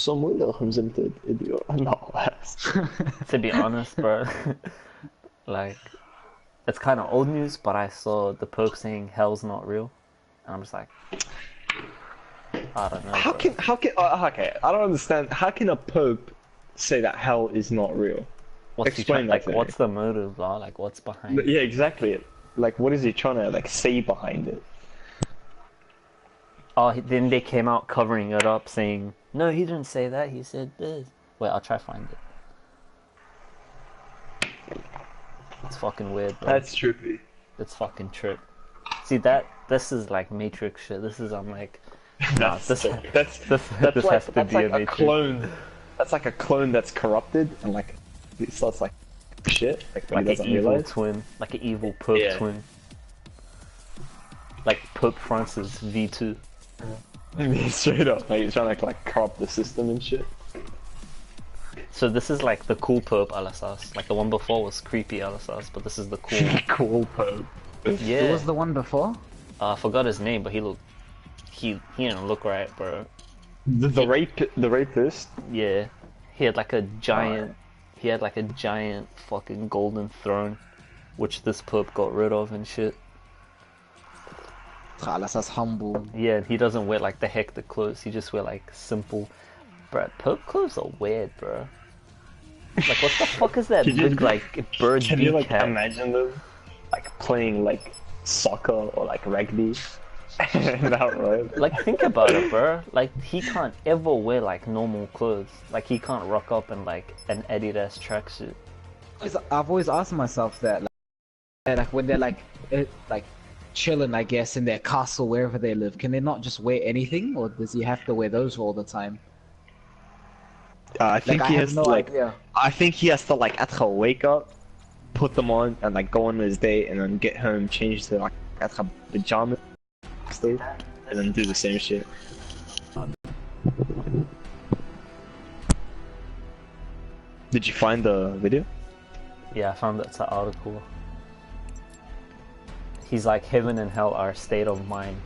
Somewhere sind det idiot. No, To be honest, bro, like it's kind of old news, but I saw the Pope saying hell's not real, and I'm just like, I don't know, bro. okay, I don't understand. How can a pope say that hell is not real? What's he Explain trying? that Like, to me. what's the motive, bro? Like, what's behind it? Yeah, exactly. Like, what is he trying to like say behind it? Oh, then they came out covering it up, saying, no, he didn't say that. He said this. Wait, I'll try find it. It's fucking weird, bro. That's trippy. It's fucking trip. See that? This is like Matrix shit. This is I'm like, nah, That's this sick. this That's like has to be a a Matrix. clone. That's like a clone that's corrupted and like it starts like shit. Like when Like he an doesn't evil realize. twin, like an evil Pope Yeah. twin, like Pope Francis V2. I mean, straight up, like he's trying to like corrupt the system and shit. So this is like the cool Pope Alasas. Like the one before was creepy Alasas, but this is the cool. Cool pope. Who Yeah. was the one before? I forgot his name, but he didn't look right, bro. The rapist. Yeah, he had like a giant. He had like a giant fucking golden throne, which this Pope got rid of and shit. That's humble. Yeah, he doesn't wear like the hectic clothes. He just wear like simple. Bro, Pope clothes are weird, bro. Like, what the fuck is that Can you- big like bird Can you beak like hat? imagine them like playing like soccer or like rugby? That way. Like, think about it, bro. Like, he can't ever wear like normal clothes. Like, he can't rock up in like an Adidas tracksuit. I've always asked myself that, like when they're like chilling, I guess, in their castle wherever they live, can they not just wear anything, or does he have to wear those all the time? I think Like, he I has have no to like. idea. I think he has to like at wake up, put them on, and like go on his day, and then get home, change to like at pajamas, and then do the same shit. Did you find the video? Yeah, I found that's an article. He's like, heaven and hell are a state of mind.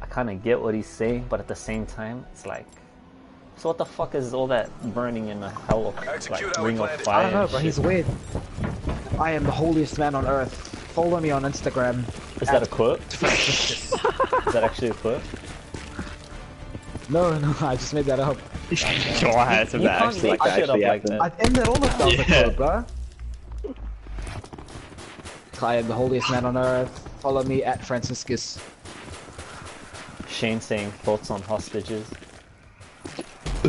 I kind of get what he's saying, but at the same time, it's like, so what the fuck is all that burning in the hell of like ring of fire? I don't know, and but shit? he's weird. I am the holiest man on earth. Follow me on Instagram. Is that a quote? Is that actually a quote? No, I just made that up. Sure, I had some You that can't actually make shit up like happened. that. I ended all of that with Yeah. a quote, bro. I am the holiest man on earth. Follow me at Franciscus. Shane saying thoughts on hostages.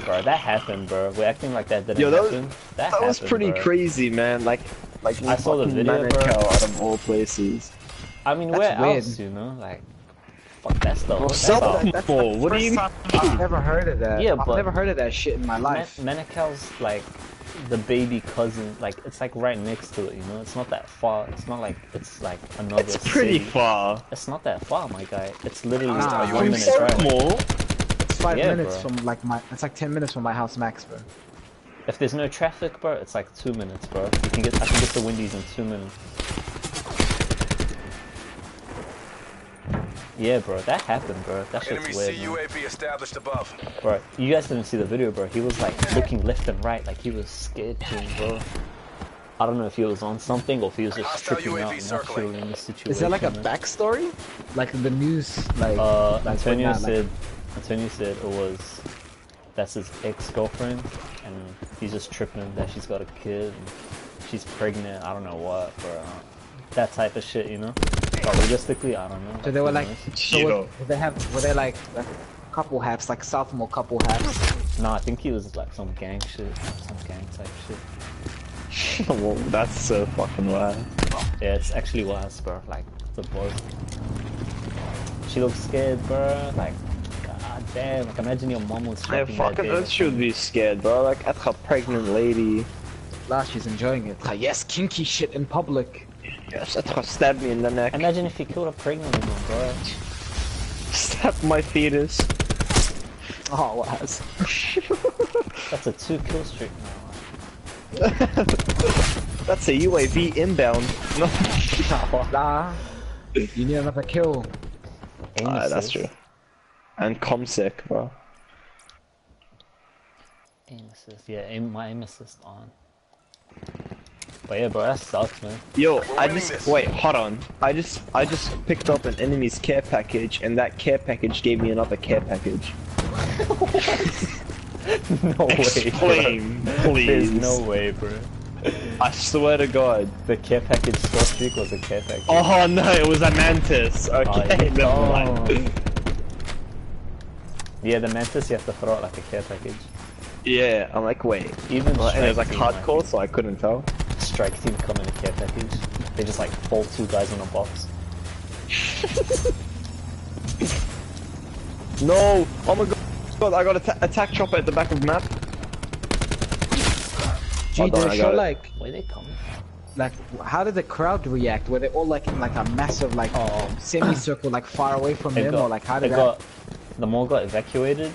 Bro, that happened, bro. We're acting like that didn't Yo, that was- happen. That was happened, pretty bro. crazy, man. Like I saw the fucking video, bro. Manukau out of all places. I mean, That's where weird. else, you know? Like, fuck that stuff. Well, That's South all- Pole. What do you mean? I've never heard of that. Yeah, I've but- never heard of that shit in my life. Manukau's like the baby cousin. Like, it's like right next to it, you know? It's not that far. It's not like it's like another It's pretty city. far. It's not that far, my guy. It's literally Ah, a you 1 in minute drive. More. It's 5 Yeah, minutes bro. from like my. It's like 10 minutes from my house max, bro. If there's no traffic, bro, it's like 2 minutes, bro. I can get to Wendy's in 2 minutes. Yeah, bro, that happened, bro. That shit's Enemy weird, man. CUAV established above. Bro, you guys didn't see the video, bro. He was like looking left and right, like he was scared to, bro. I don't know if he was on something or if he was just Hostile tripping out UAV circling. naturally in the situation. Is there like a man. backstory? Like the news, like. like Antonio when that, like- said it was that's his ex-girlfriend, and he's just tripping that she's got a kid, and she's pregnant. I don't know what, bro. That type of shit, you know. But realistically, I don't know. So they were Who like. knows? So were they like couple haps, like sophomore couple haps? Nah, I think he was like some gang shit, some gang type shit. Well, that's so fucking wild. Yeah, it's actually was, bro. Like, the boy. She looks scared, bro. Like, god damn. Like, imagine your mom was Yeah, fucking fucking that that should be scared, bro. Like at a pregnant lady. Last she's enjoying it. Like, yes, kinky shit in public. Yes, at her stab me in the neck. Imagine if you killed a pregnant woman, bro. Stab my fetus. Oh, what has? That's a 2-kill streak now. That's a UAV inbound. No. Nah. You need another kill. Aim That's assist. true. And comsec, bro. Aim assist. Yeah, my aim assist on. But yeah, bro, that sucks, man. Yo, wait, hold on. I just picked up an enemy's care package, and that care package gave me another care package. No way. Explain, please. There's no way, bro. I swear to God. The care package store streak was a care package. Oh no, it was a mantis. Okay, never mind. Yeah, the mantis you have to throw out like a care package. Yeah, I'm like, wait. Even And it was like team, hardcore, so I couldn't tell. Strike team come in a care package. They just like fold 2 guys in a box. No! Oh my God! I got a attack chopper at the back of the map. Gee, Hold on, they show like, Where they coming? like, how did the crowd react? Were they all like in like a massive like semicircle, like far away from them, or like how did that? The mall got evacuated,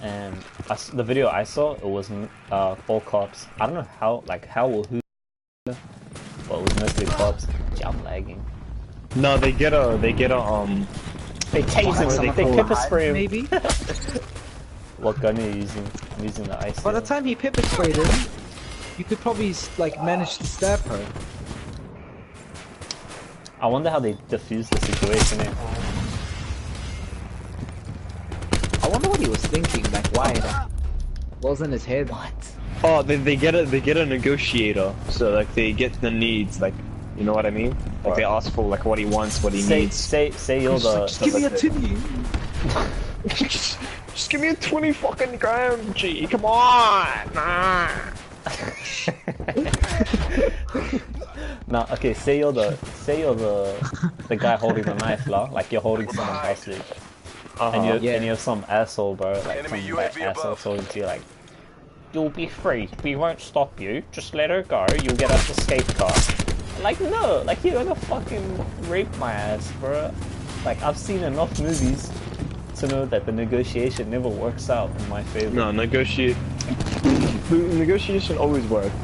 and the video I saw, it was 4 cops. I don't know how or who, but it was mostly cops. Gee, I'm lagging. No, they get a They tase him. They pepper spray him. Maybe. What gun are you using? I'm using the ice. By the time he pepper sprayed him, you could probably like manage to stab her. I wonder how they defused the situation. I wonder what he was thinking. Like, why? What was in his head? What? Oh, they get a negotiator. So like they get the needs, like, you know what I mean? Like they ask for like what he wants, what he needs. Say you're the. Just give me a titty. Just give me a 20 fucking gram, G. Come on. Nah. Nah, okay. Say you're the guy holding the knife, like you're holding someone hostage, and you have some asshole, bro, like some asshole talking to you like, "You'll be free. We won't stop you. Just let her go. You'll get us escape car." Like, no, like you're gonna fucking rape my ass, bro. Like, I've seen enough movies to know that the negotiation never works out in my favor. No, negotiation always works.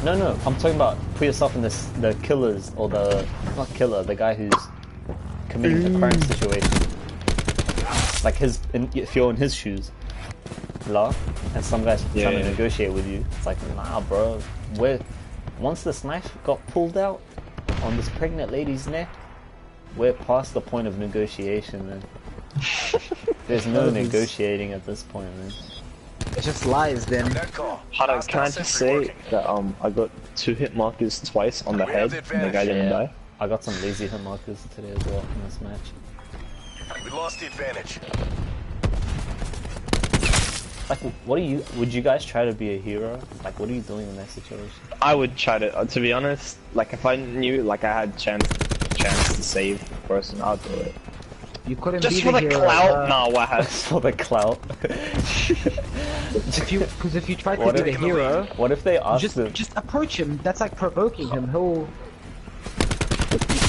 No, I'm talking about put yourself in the killer's, or the, not killer, the guy who's committing the crime situation. Like if you're in his shoes, and some guy's trying to negotiate with you, it's like, nah, bro, once this knife got pulled out on this pregnant lady's neck, we're past the point of negotiation, man. There's no negotiating at this point, man. It's just lies then. Hold on, can I just say that I got 2 hit markers twice on the head and the guy didn't die? I got some lazy hit markers today as well in this match. We lost the advantage. Like, would you guys try to be a hero? Like, what are you doing in that situation? I would try to be honest, like if I knew like I had chance to save the person, I'd do it. You couldn't Just be for the hero, clout? Nah, what? Just for the clout. Because if you try to be the hero, what if they ask just approach him. That's like provoking him. He'll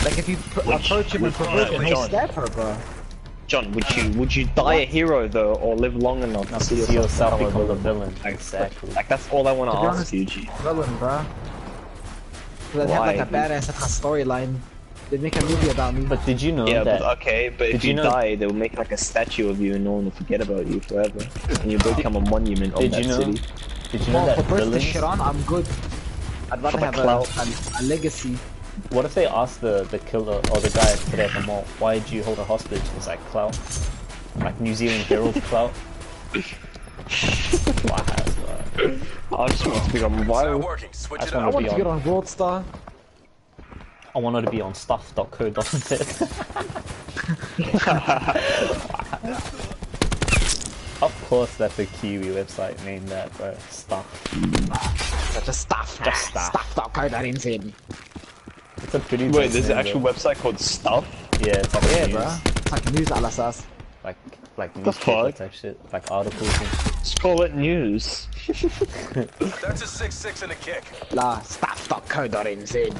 like if you approach him and provoke him, he'll stab her, bro. John, would you die a hero though, or live long enough to see yourself become a villain? Exactly. Like that's all I want to ask you, G. Villain, bro. They'd have like a badass storyline. They'd make a movie about me. But did you know that? But if you die, they'll make like a statue of you and no one will forget about you forever. And you become a monument of that city. Did you know that for villains... this shit on, I'm good. I'd rather have a legacy. What if they ask the killer or the guy today at the mall, why did you hold a hostage? It's like clout. Like New Zealand Herald clout. Wow, I just want to become viral. I want to get on World Star. I wanted to be on stuff.co.nz. Of course, that's a Kiwi website named that, bro. Stuff. Just stuff. Stuff.co.nz. It's a pretty. Wait, there's an actual website called Stuff? Yeah, it's like news. Bro. It's like news alasas. Like newspaper type shit, like articles and shit. Just call it news. That's a 6-6 and a kick. Stuff.co.nz.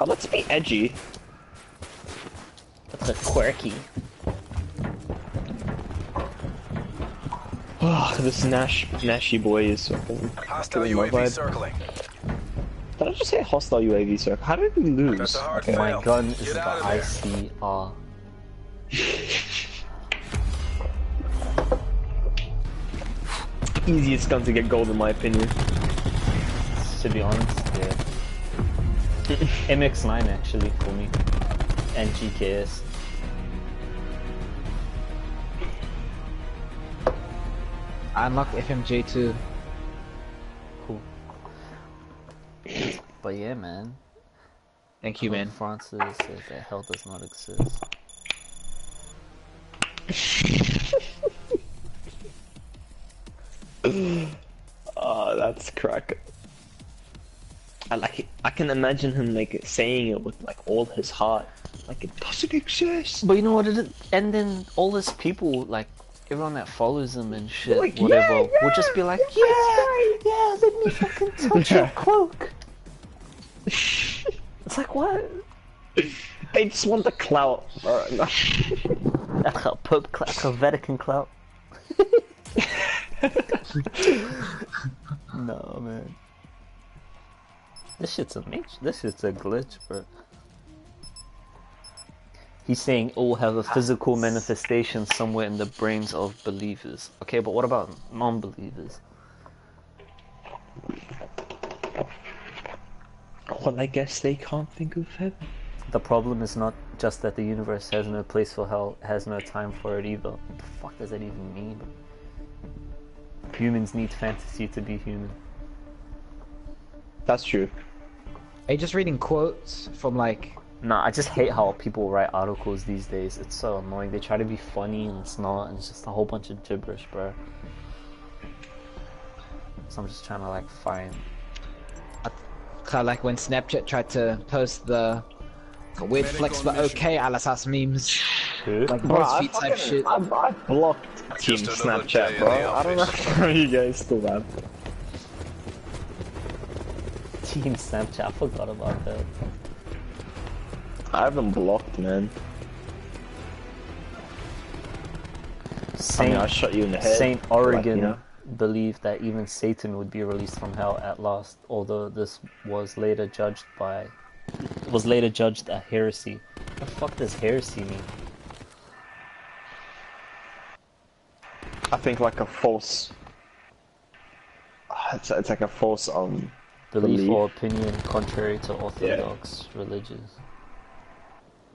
Let's be edgy. That's a quirky. Oh, this Nashy boy is fucking Hostile killing my UAV vibe. circling. Did I just say hostile UAV, sir? How did we lose? That's a hard Okay. My fail. gun is Get the out of there. ICR. easiest gun to get gold in my opinion. To be honest, yeah. MX9 actually for me, and GKS. I unlocked FMJ too. Cool. But yeah, man. Thank you, man. Francis says that hell does not exist. Oh, that's crack. I like it. I can imagine him like saying it with like all his heart. Like it doesn't exist. But you know what it is? And then all these people, like everyone that follows him and shit, Like, whatever, yeah, will just be like, yeah, let me fucking touch your cloak. It's like, what? They just want the clout. Alright, no. That's a Pope clout, a Vatican clout. No, man. This shit's a glitch, bro. He's saying all have a physical manifestation somewhere in the brains of believers. Okay, but what about non-believers? Well, I guess they can't think of heaven. The problem is not just that the universe has no place for hell, has no time for it either. What the fuck does that even mean? Humans need fantasy to be human. That's true. Are you just reading quotes from like... Nah, I just hate how people write articles these days. It's so annoying. They try to be funny and it's not, and it's just a whole bunch of gibberish, bro. So I'm just trying to like find... Kinda like when Snapchat tried to post the weird flex but okay Alasas memes. Who? Like Bro, BuzzFeed type shit. I blocked Team Just another Snapchat, day in bro. the I don't know office. how you guys still have. Team Snapchat, I forgot about that. I haven't blocked, man. I mean, I shot you in the head. Saint Oregon like, you know? believed that even Satan would be released from hell at last, although this was later judged a heresy. What the fuck does heresy mean? I think like a false. It's like a false Belief or opinion contrary to orthodox religious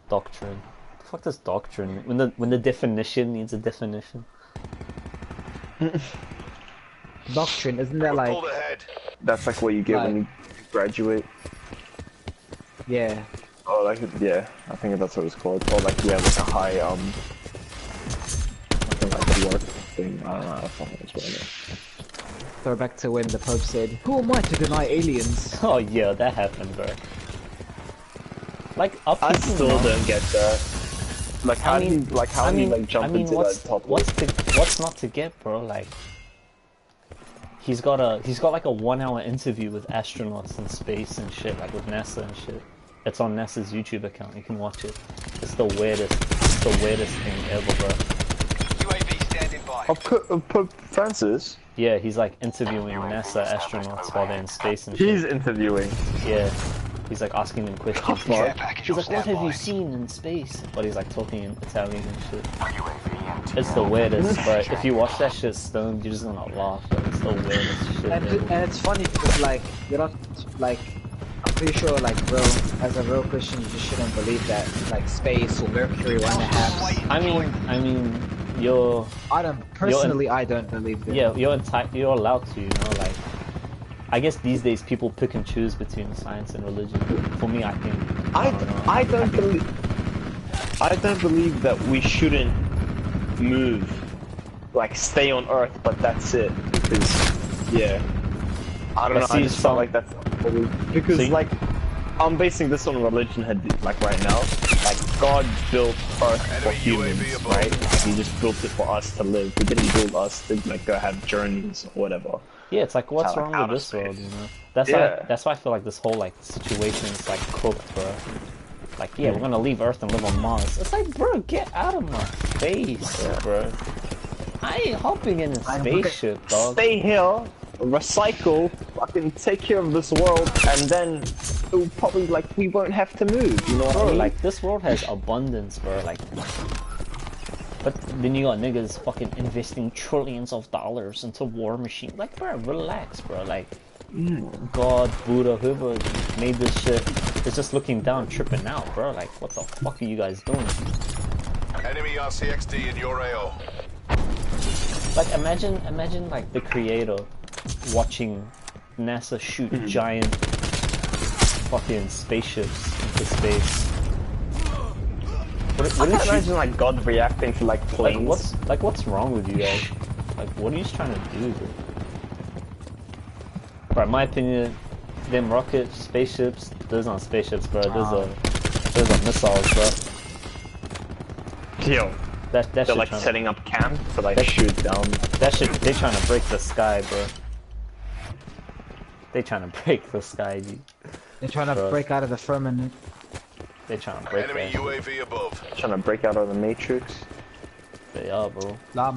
doctrine. What the fuck does doctrine mean? When the definition needs a definition? Doctrine, isn't that like... Pulled ahead. That's like what you get when you graduate. Yeah. Oh, like yeah, I think that's what it's called. Or like yeah, like a high like work thing. I don't know. I fucking explain it. Throwback to when the Pope said, "Who am I to deny aliens?" Oh yeah, that happened, bro. Like, I still don't get that. Like how do you jump into that topic? What's not to get, bro? Like, he's got like a 1 hour interview with astronauts in space and shit, like with NASA and shit. It's on NASA's YouTube account. You can watch it. It's the weirdest thing ever, bro. UAV standing by. Pope Francis? Yeah, he's like interviewing NASA astronauts while they're in space and shit. He's interviewing. Yeah. He's like asking them questions. He's like, what have you seen in space? But he's like talking in Italian and shit. It's the weirdest, but if you watch that shit stoned, you're just gonna laugh. But it's the weirdest shit ever. And it's funny because like you're not like, I'm pretty sure like as a real Christian you just shouldn't believe that like space or Mercury or perhaps. I mean, you're... I don't believe that. Yeah, you're allowed to, you know, like... I guess these days people pick and choose between science and religion. For me, I think... I don't believe that we shouldn't move. Like, stay on Earth, but that's it. Because, yeah. I don't know, I just felt like that's... Because, like, I'm basing this on religion like right now. Like, God built Earth for humans, right? Like, he just built it for us to live. He didn't build us to, like, go have journeys or whatever. Yeah, it's like, what's wrong with this world, you know? That's why I feel like this whole, like, situation is, like, cooked, bro. Like, yeah, we're gonna leave Earth and live on Mars. It's like, bro, get out of my face, bro. I ain't hopping in a spaceship, dog. Stay here, recycle, fucking take care of this world, and then it'll probably, like, we won't have to move, you know what I mean? Like, this world has abundance, bro, like... But then you got niggas fucking investing trillions of dollars into war machine. Like, bro, relax, bro. Like, God, Buddha, whoever made this shit is just looking down, tripping out, bro. Like, what the fuck are you guys doing? Enemy RCXD in your AO. Like, imagine like the creator watching NASA shoot giant fucking spaceships into space. What I imagine like God reacting to like planes. What's wrong with you guys? Like, what are you trying to do, bro? Bro, in my opinion, them rockets, spaceships, those aren't spaceships, bro. Those are missiles, bro. Yo, they're like setting up camp to like shoot down. That shit, they trying to break the sky, bro. They trying to break the sky, dude. They're trying to break out of the firmament. They trying to break Enemy that. UAV above. Trying to break out of the matrix. They are, bro. Nah,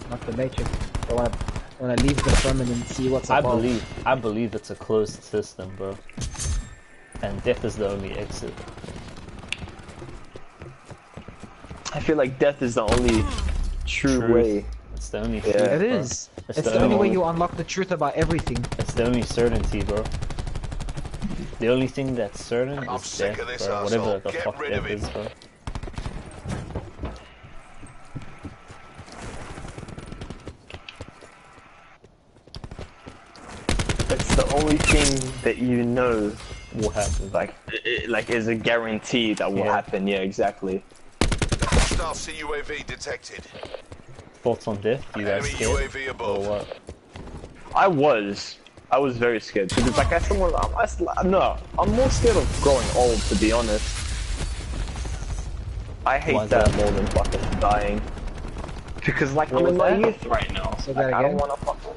not the matrix. They wanna leave the firmament and see what's above. I believe it's a closed system, bro. And death is the only exit. I feel like death is the only true way. It's the only truth, It is. It's the only way you unlock the truth about everything. It's the only certainty, bro. The only thing that's certain is death, bro. Whatever the fuck death is, bro. It's the only thing that you know will happen. Like is a guarantee that will happen. Yeah, exactly. Hostile CUAV detected. Thoughts on death? You guys scared? UAV above. Or what? I was very scared because like I'm more scared of growing old, to be honest. I hate that more than fucking dying. Because like I'm in my youth right now. So like, I don't wanna fucking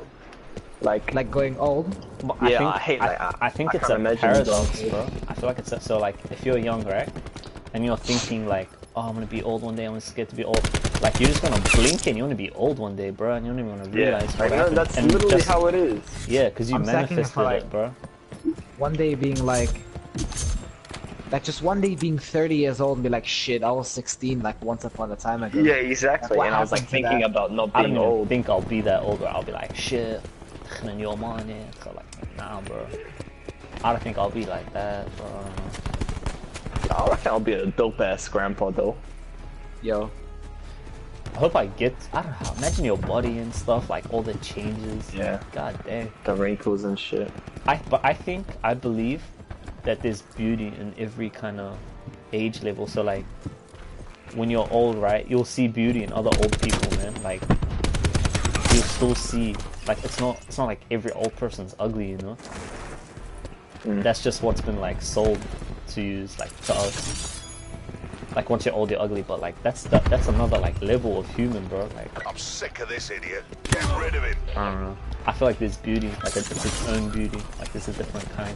like going old. Yeah, I hate I think it's a paradox, bro. I feel like it's so like if you're young, right, and you're thinking like, oh, I'm gonna be old one day. I'm scared to be old. Like you're just gonna blink and you're gonna be old one day, bro, and you don't even wanna realize what happened. That's literally how it is. Yeah, because you manifested it, bro. One day being like just one day being 30 years old and be like, shit, I was 16 like once upon a time ago. Yeah, exactly. And I was like thinking about not being old. I don't think I'll be that old, bro. I'll be like, shit, and your mind, so like, nah, bro. I don't think I'll be like that, bro. I reckon I'll be a dope ass grandpa though. Yo. I hope I get, I don't know, imagine your body and stuff, like all the changes. Yeah. God damn. The wrinkles and shit. But I believe that there's beauty in every kind of age level. So like, when you're old, right, you'll see beauty in other old people, man. Like, you'll still see, like, it's not like every old person's ugly, you know? That's just what's been like sold to use, like, to us. Like once you're old, you're ugly, but like that's another like level of human, bro. Like I'm sick of this idiot. Get rid of him. I don't know. I feel like there's beauty, like it's its own beauty. Like there's a different kind.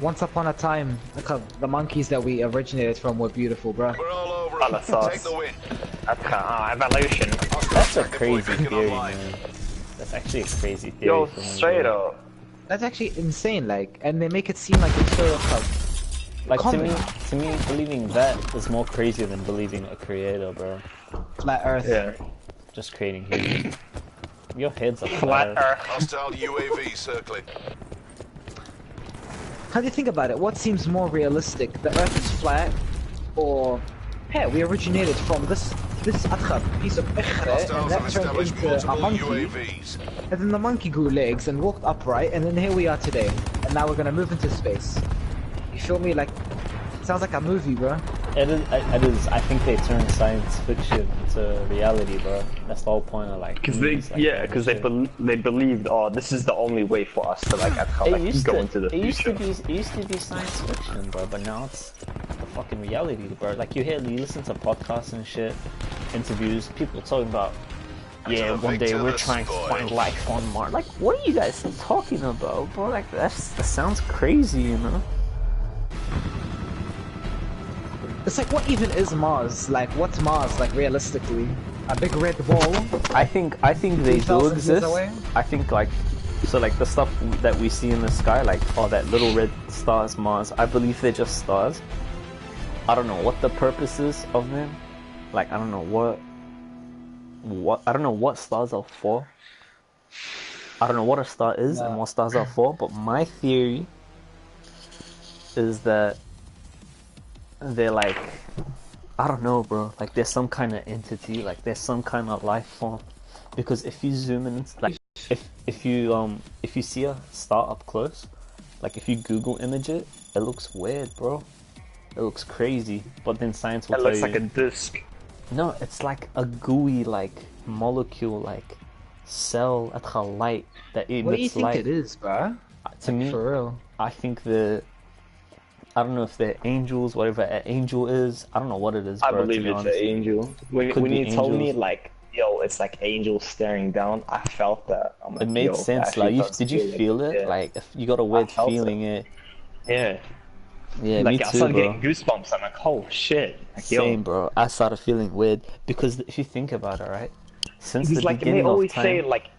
Once upon a time, the monkeys that we originated from were beautiful, bro. We're all over it. Take the win. Evolution. That's a crazy theory, man. That's actually a crazy theory. Yo, straight up. That's actually insane, like, and they make it seem like it's so like to me, believing that is more crazy than believing a creator, bro. Flat Earth. Yeah. Just creating humans. Your head's a flat Earth. Hostile UAV circling. How do you think about it? What seems more realistic? The Earth is flat, or hey, we originated from this piece of ikhra, and that turned into a monkey, UAVs. and then the monkey grew legs and walked upright, and then here we are today, and now we're gonna move into space. You feel me? Like, it sounds like a movie, bro. It is. I think they turned science fiction into reality, bro. That's the whole point of like. Because they believed, oh, this is the only way for us to like go into the future. It used to be science fiction, bro, but now it's a fucking reality, bro. Like you listen to podcasts and shit, interviews, people talking about, yeah, one day we're trying to find life on Mars. Like, what are you guys talking about, bro? Like that sounds crazy, you know? It's like, what even is Mars? Like, what's Mars, like, realistically? A big red ball? I think they do exist. I think, like, so, like, the stuff that we see in the sky, like, oh, that little red star is Mars. I believe they're just stars. I don't know what the purpose is of them. Like, I don't know I don't know what stars are for. I don't know what a star is and what stars are for, but my theory is that they're like, I don't know, bro, like there's some kind of entity, like there's some kind of life form. Because if you zoom in, like if you see a star up close, like if you Google image it, it looks weird, bro. It looks crazy, but then science will tell you. It looks like a disc. No, it's like a gooey, like molecule, like cell at a light that emits light. What do you think it is, bro? To me, for real, I think I don't know if they're angels, whatever an angel is. I don't know what it is, bro. I believe it's an angel. When you told me like, yo, it's like angels staring down, I felt that. I'm like, it made sense. Like, did you feel it? Yeah. Like, if you got a weird feeling it. Yeah. Yeah, like, me too, I started bro. getting goosebumps. I'm like, oh shit. Like, same, bro. I started feeling weird because if you think about it, right? Since the like, beginning they always of time, say like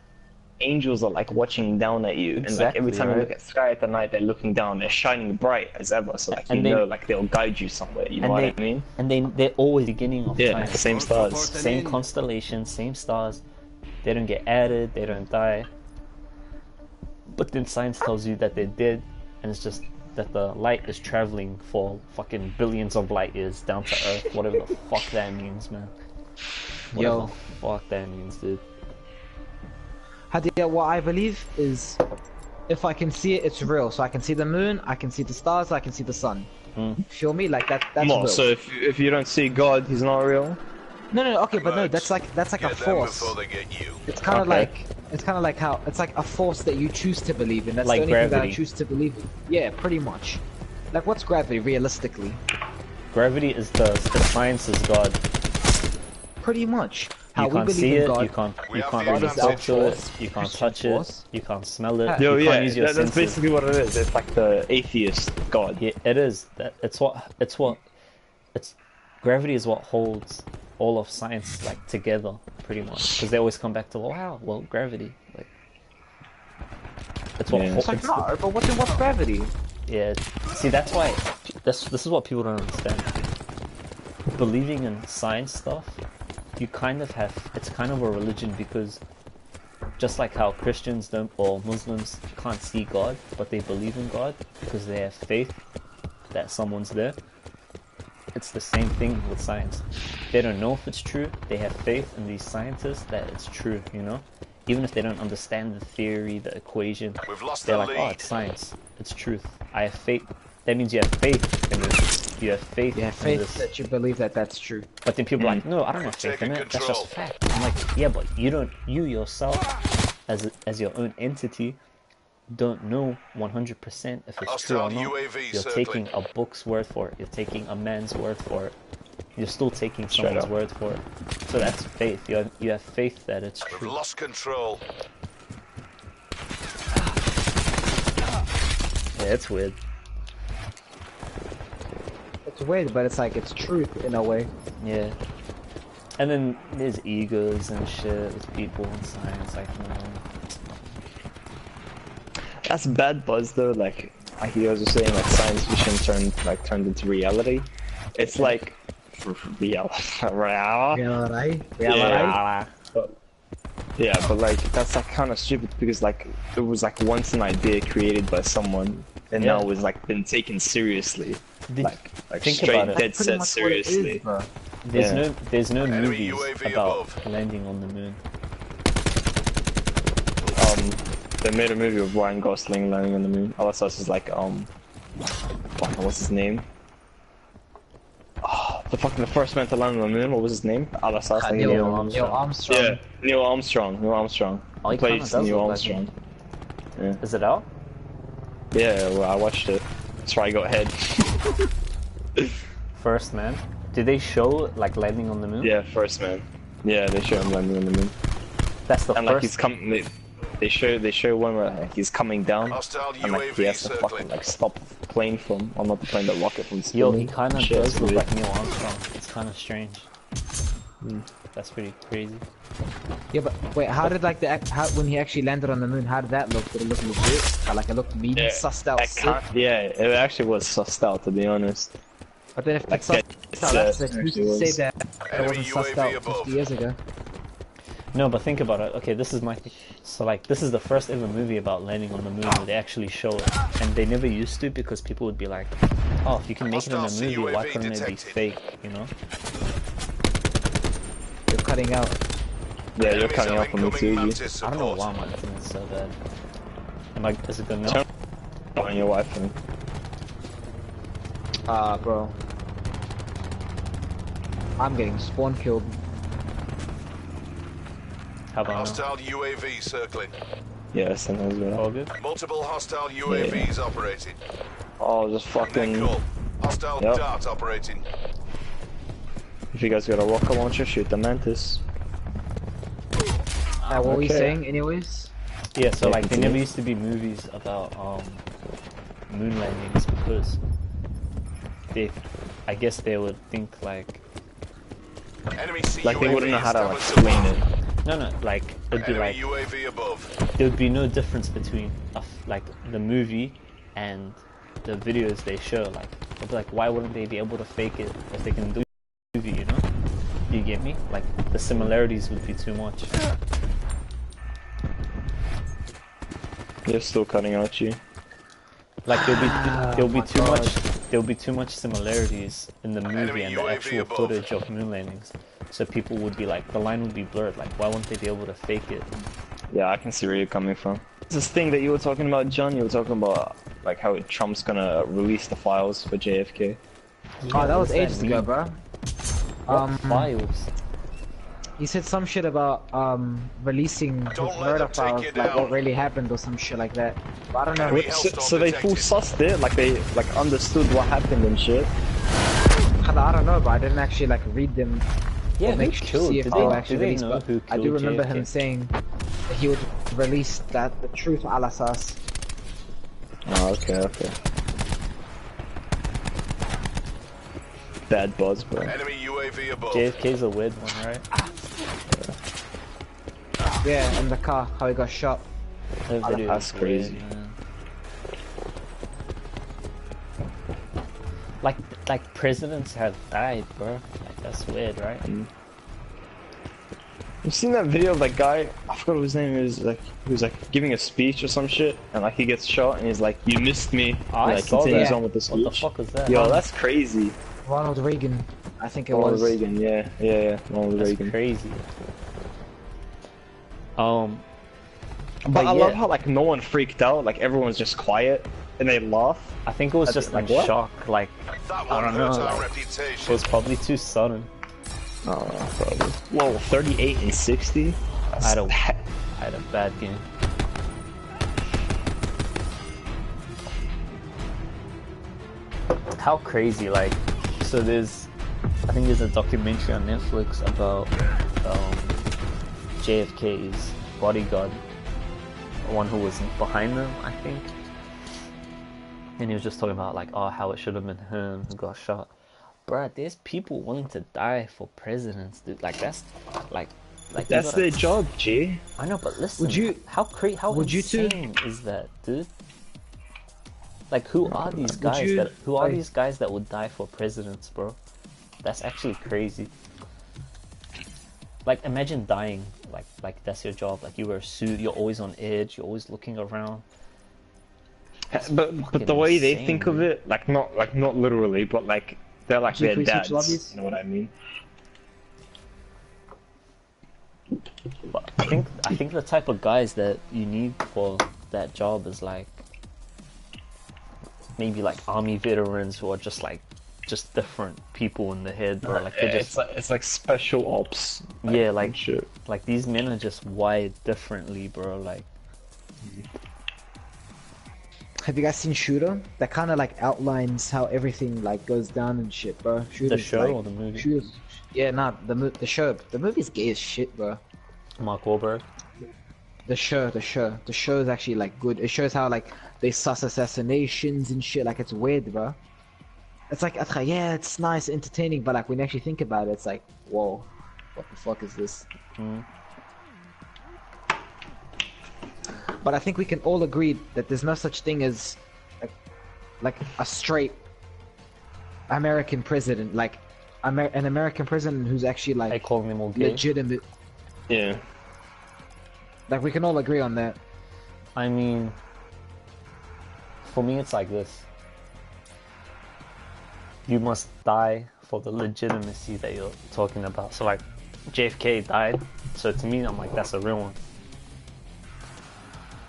angels are like watching down at you, and like every time you look at the sky at the night, they're looking down. They're shining bright as ever, so like like they'll guide you somewhere. You know what I mean? And they're always beginning of time. Same stars, same constellations, same stars. They don't get added. They don't die. But then science tells you that they're dead, and it's just that the light is traveling for fucking billions of light years down to Earth. Whatever the fuck that means, man. Whatever the fuck that means, dude. Hadia, what I believe is, if I can see it, it's real. So I can see the moon, I can see the stars, I can see the sun. Feel me? Like that's real. So if you don't see God, he's not real? No, okay, but no, that's like a force. It's kind of like how it's like a force that you choose to believe in. That's like the only gravity. thing that I choose to believe in. Yeah, pretty much. Like, what's gravity realistically? Gravity is the science's God. Pretty much. You can't see it, you can't talk to it, you can't touch it, you can't smell it, you can't use your senses. That's basically what it is. It's like the atheist God. Yeah, it is. Gravity is what holds all of science like together, pretty much. Because they always come back to, well, gravity. Like, it's what holds. It's like, no, but what's gravity? Yeah, see, that's why. This is what people don't understand. Believing in science stuff, you kind of have. It's kind of a religion because, just like how Christians don't or Muslims can't see God, but they believe in God because they have faith that someone's there. It's the same thing with science. They don't know if it's true. They have faith in these scientists that it's true. You know, even if they don't understand the theory, the equation, they're like, oh, it's science. It's truth. I have faith. That means you have faith in this. You have faith. You have faith that you believe that that's true. But then people are like, no, I don't have faith in it. That's just fact. I'm like, yeah, but you don't. You yourself, as your own entity, don't know 100% if it's true or not. You're taking a book's word for it. You're taking a man's word for it. You're still taking someone's word for it. So that's faith. You have faith that it's true. We've lost control. Yeah, it's weird. It's weird, but it's like it's truth in a way. Yeah. And then there's egos and shit with people in science, like, you know. That's bad buzz though, like you guys were saying, like science fiction turned into reality. It's like reality. Yeah, but like that's like kind of stupid because like it was like once an idea created by someone and now it's like been taken seriously. Like think straight about it. dead set seriously. There's no movies about landing on the moon. They made a movie with Ryan Gosling landing on the moon. All that stuff is like what's his name? Oh, the first man to land on the moon. What was his name? Neil Armstrong. Yeah, Neil Armstrong. Oh, he plays Neil Armstrong. Yeah. Is it out? Yeah, well, I watched it. That's why I got ahead. First man. Did they show like landing on the moon? Yeah, first man. Yeah, they show him landing on the moon. That's the and first. Like he's coming. They show one where like, he's coming down and like he has to fucking like stop the plane from, or not the plane, the rocket from spinning. Yo, he kind of does look like Neil Armstrong. It's kind of strange. That's pretty crazy. Yeah, but wait, how did like when he actually landed on the moon? How did that look? Did it look legit? Like it looked sussed out. Yeah, it actually was sussed out, to be honest. But then if Like, it's sussed out, that's who's to say that it Enemy wasn't sussed UAV out above. 50 years ago? No, but think about it. Okay, this is my thing. So like, this is the first ever movie about landing on the moon where they actually show it, and they never used to because people would be like, "Oh, if you can make it in a movie, why couldn't it be fake?" You know? You're cutting out. Yeah, you're cutting off on me too. I don't know why my internet's so bad. Am I? Is it good now? On your wife and Bro. I'm getting spawn killed. How about now? Hostile UAV circling. yes, and as well. All good? Multiple hostile UAVs operating. Oh, just fucking. Cool. Hostile Yep. dart operating. If you guys got a rocket launcher, shoot the mantis. What were we Okay. saying, anyways? Yeah. So Yeah, like, there continue. never used to be movies about moon landings because I guess they would think like, Enemy Like they CUAV wouldn't know how to like established explain above. it. no, like it'd be Enemy like UAV above. there would be no difference between like the movie and the videos they show. Like, it'd be like, why wouldn't they be able to fake it if they can do the movie? You know? You get me? Like the similarities would be too much. They're still cutting out you. Like there'll be too much similarities in the movie Enemy and the UAV actual above. footage of moon landings. So people would be like, the line would be blurred. Like, why wouldn't they be able to fake it? Yeah, I can see where you're coming from. This thing that you were talking about, John, you were talking about like how Trump's gonna release the files for JFK. Oh, that What was does ages ago, mean? bro. What files? He said some shit about releasing his Don't let murder them take files, you like down. what really happened or some shit like that. But I don't know. Enemy Which, So they full sussed it, like they like understood what happened and shit. I don't know, but I didn't actually like read them. Yeah, or who make killed? see if Did they were they actually released. know But who I do killed remember JFK? him saying that he would release the truth ala sas. Oh, okay. Bad buzz, bro. Enemy UAV above. JFK's a weird one, right? Yeah, in the car, how he got shot. That video That's is crazy. weird, man. Like presidents have died, bro. Like that's weird, right? You've seen that video of that guy? I forgot what his name is. Like he was like giving a speech or some shit, and like he gets shot, and he's like, "You missed me." I and, like, saw continues that. on with the speech. What the fuck was that? Yo, that's crazy. Ronald Reagan, I think it Ronald was. Reagan, yeah, Ronald That's Reagan. crazy. But I yeah. love how like no one freaked out. Like everyone's just quiet and they laugh. I think it was just like, like what? shock. Like That I one don't know. hurts our Like, it reputation. was probably too sudden. Oh, probably. Whoa, 38 and 60. I had a bad game. How crazy! Like, so I think there's a documentary on Netflix about JFK's bodyguard, one who was behind them, I think. And he was just talking about like, oh, how it should have been him who got shot. Bruh, there's people willing to die for presidents, dude. Like that's like you That's gotta- their job, G. I know, but listen, Would you- how would you two- insane is that, dude? Like, who are these guys you- who are like- these guys that would die for presidents, bro? That's actually crazy. Like, imagine dying, like that's your job. Like, you wear a suit, you're always on edge, you're always looking around. But fucking the way they insane, think of dude. it, like not literally, but like they're like Should their we switch dads. lobbies? You know what I mean? But I think the type of guys that you need for that job is like maybe like army veterans who are just different people in the head, bro. Like they just it's like special ops. yeah, like shit. like these men are just wired differently, bro. Like Have you guys seen Shooter? That kind of like outlines how everything like goes down and shit, bro. Shooter's show like, or the movie? Shooter's, yeah, the show. The movie's gay as shit, bro. Mark Wahlberg. The show is actually like good. It shows how like they suss assassinations and shit. Like it's weird, bro. It's like yeah, it's nice, entertaining, but like when you actually think about it, it's like, whoa, what the fuck is this? But I think we can all agree that there's no such thing as like a straight American president, like an American president who's actually I like call them all gay. legitimate. Yeah. Like we can all agree on that. I mean, for me, it's like this. You must die for the legitimacy that you're talking about. So like, JFK died, so to me, I'm like, that's a real one.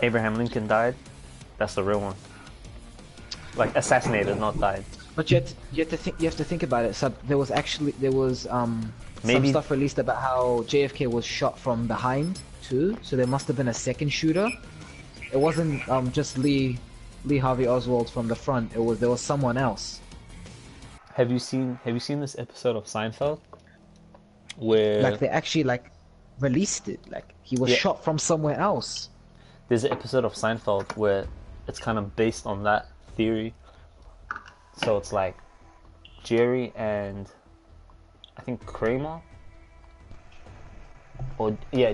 Abraham Lincoln died, that's the real one. Like assassinated, not died. But you have to think about it. So there was some stuff released about how JFK was shot from behind too. So there must have been a second shooter. It wasn't just Lee Harvey Oswald from the front. There was someone else. Have you seen this episode of Seinfeld? Where like they actually like released it. Like he was shot from somewhere else. There's an episode of Seinfeld where it's kind of based on that theory. So it's like Jerry and I think Kramer,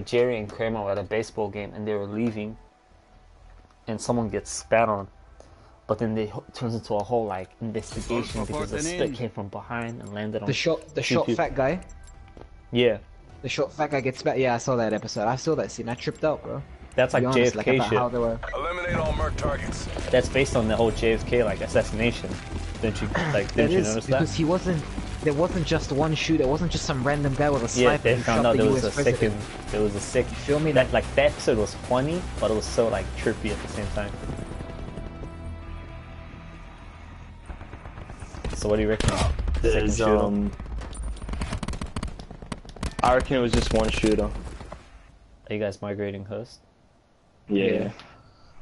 Jerry and Kramer were at a baseball game and they were leaving, and someone gets spat on, but then it turns into a whole like investigation because the spit came from behind and landed on the short fat guy. Yeah. The short fat guy gets spat. Yeah, I saw that episode. I saw that scene. I tripped out, bro. That's like honest, JFK like, shit. how they were... Eliminate all merc targets. That's based on the whole JFK like assassination. Didn't you notice that? Because there wasn't just one shooter. It wasn't just some random guy with a sniper. Yeah, they who found shot out the there was US a president. second. There was a second. Feel me? That like that episode was funny, but it was so like trippy at the same time. So what do you reckon? There's I reckon it was just one shooter. Are you guys migrating host? Yeah.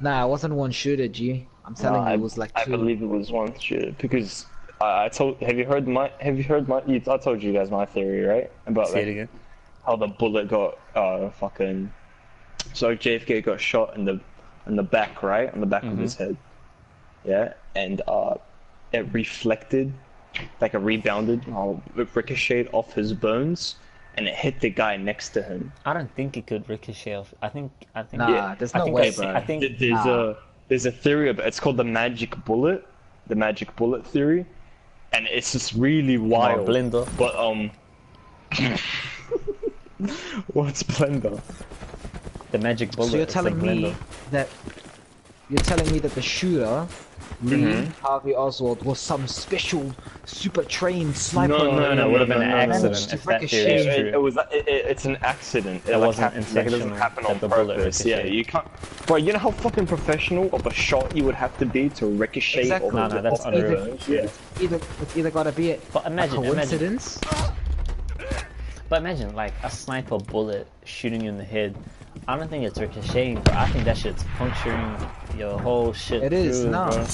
Nah, it wasn't one shooter, G. I'm telling you, it was like two. I believe it was one shooter because I told. Have you heard my? I told you guys my theory, right? About Say it again. how the bullet got fucking. So JFK got shot in the back, right, on the back of his head. Yeah, and it reflected, like it rebounded, it ricocheted off his bones, and it hit the guy next to him. I don't think it could ricochet off. I think. Nah, yeah, there's no way, bro. I think There's a theory about it. It's called the magic bullet theory, and it's just really wild. Blender. But what's Blender? the magic bullet. So you're is telling like me Blender. that the shooter, Lee Harvey Oswald, was some special, super trained sniper? No, it would have been an accident managed to if that theory ricochet. is true. It's an accident. It wasn't it doesn't intentional happen on that the bullet purpose. Yeah, ricocheted. you can't. Bro, you know how fucking professional of a shot you would have to be to ricochet Exactly. off No, that's off unreal. bones? Yeah. It's either gotta be But a imagine, coincidence. But imagine like a sniper bullet shooting you in the head. I don't think it's ricocheting, bro. I think that shit's puncturing your whole shit. It is, through, no. bro.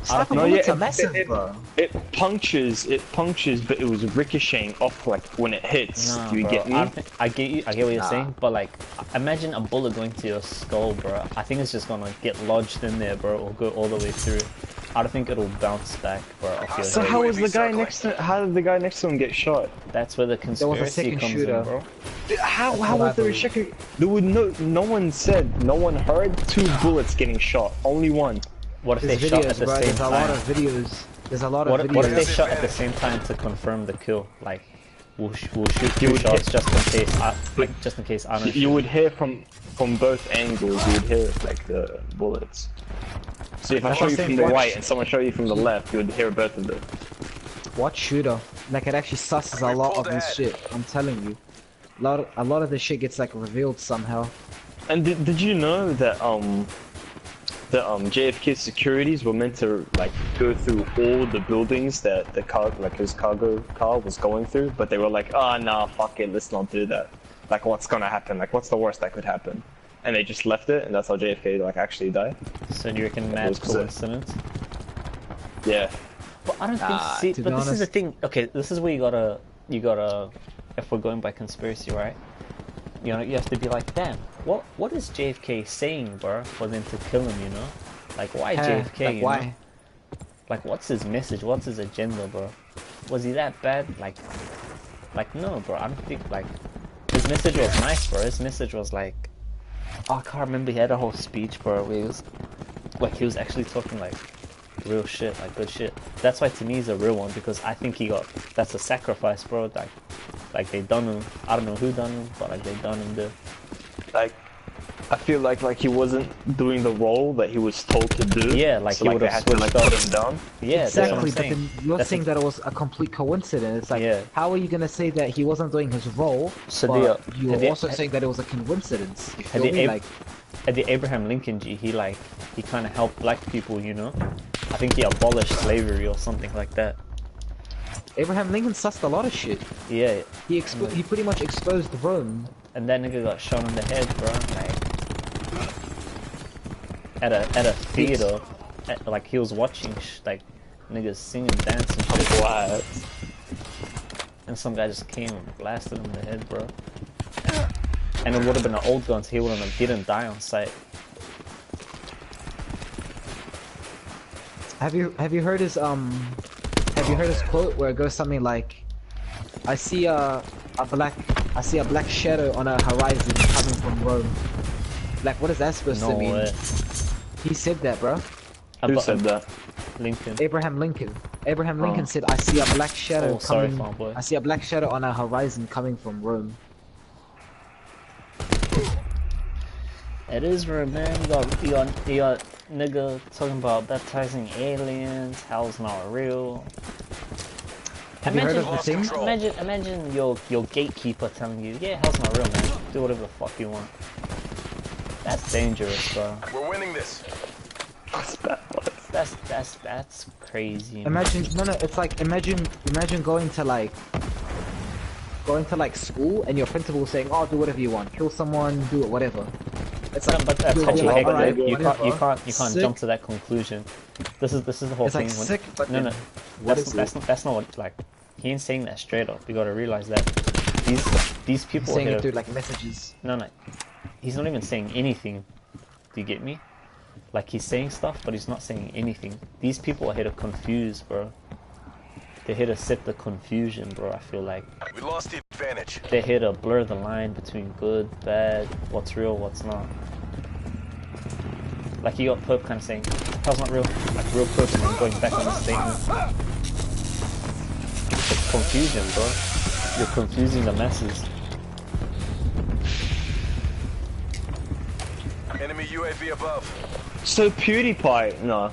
Sniper No, bullets yeah, are massive, bro. It punctures, but it was ricocheting off like when it hits. Nah, Do you bro. get me? I get what you're saying, but like, imagine a bullet going to your skull, bro. I think it's just gonna get lodged in there, bro, or go all the way through. I don't think it'll bounce back, bro, off your So head. how did the guy next to him get shot? That's where the was a conspiracy second comes shooter. in, bro. How what I was there a believe. second? There would no one said, no one heard 2 bullets getting shot. Only one. What if There's they shot at videos, the bro. same There's a lot of time? videos. There's a lot of What if they videos. shot at the same time to confirm the kill? Like, we'll shoot You 2 would shots hit- just in case. Just in case I don't. You shoot. would hear from both angles. You would hear like the bullets. So if I That's show what you I'm from saying, the watch. right and someone show you from the left, you would hear both of them. What shooter? Like it actually susses a lot of this shit. I'm telling you. A lot of this shit gets like revealed somehow. And did you know that JFK securities were meant to like go through all the buildings that the car, like his cargo car, was going through, but they were like, oh nah, fuck it, let's not do that. Like, what's gonna happen? Like, what's the worst that could happen? And they just left it, and that's how JFK like actually died. So do you reckon mad was- coincidence? Yeah. But I don't Nah, think. to See, be but this is the honest- thing. Okay, this is where you gotta. If we're going by conspiracy, right? You know, you have to be like, damn, what is JFK saying, bro, for them to kill him? You know, like why JFK? Like, you why? know? Like, what's his message? What's his agenda, bro? Was he that bad? Like no, bro. I don't think like his message was nice, bro. His message was like, oh, I can't remember. He had a whole speech, bro, where he was like, he was actually talking like real shit, like good shit. That's why to me he's a real one, because I think that's a sacrifice, bro. Like they done him. I don't know who done him, but like they done him there. Like, I feel like he wasn't doing the role that he was told to do. Yeah, like so he like would they have had to switched like up. put him down. Yeah, exactly. that's what I'm But then you're saying that it was a complete coincidence. It's like, yeah. how are you gonna say that he wasn't doing his role? So but you're also saying that it was a coincidence. You feel me? Like, at the Abraham Lincoln G, he kind of helped black people, you know. I think he abolished slavery or something like that. Abraham Lincoln sussed a lot of shit. Yeah. He pretty much exposed Rome. And that nigga got shot in the head, bro. Like at a theater, like he was watching like niggas singing, dancing, shit. What? And some guy just came and blasted him in the head, bro. And it would have been an old gun, so he didn't die on sight. Have you heard his quote where it goes something like, I see a black shadow on a horizon coming from Rome. Like, what is that supposed to mean? Way. He said that, bro. Who said that? Lincoln. Abraham Lincoln. Abraham Lincoln said, I see a black shadow sorry, coming. fanboy. I see a black shadow on a horizon coming from Rome. It is real, man. You got nigga talking about baptizing aliens. Hell's not real. Have you heard of the thing? Imagine your gatekeeper telling you, yeah, hell's not real, man. Do whatever the fuck you want. That's dangerous, bro. We're winning this. That's crazy. Imagine, no, it's like, imagine going to school and your principal saying, oh, do whatever you want, kill someone, do it, whatever. It's like, but that's you'll be like, alright, you whatever. can't jump to that conclusion. This is the whole It's thing. like sick, but no, what that's not what, like, he ain't saying that straight up. You gotta realize that these people saying are it through like messages. No, he's not even saying anything. Do you get me? Like, he's saying stuff, but he's not saying anything. These people are here to confuse, bro. They're here to set the confusion, bro. I feel like We lost the advantage. they're here to blur the line between good, bad, what's real, what's not. Like, you got Pope kind of saying, hell's not real, like real Pope, and then going back on the statement. It's confusion, bro. You're confusing the masses. Enemy UAV above. So PewDiePie, no.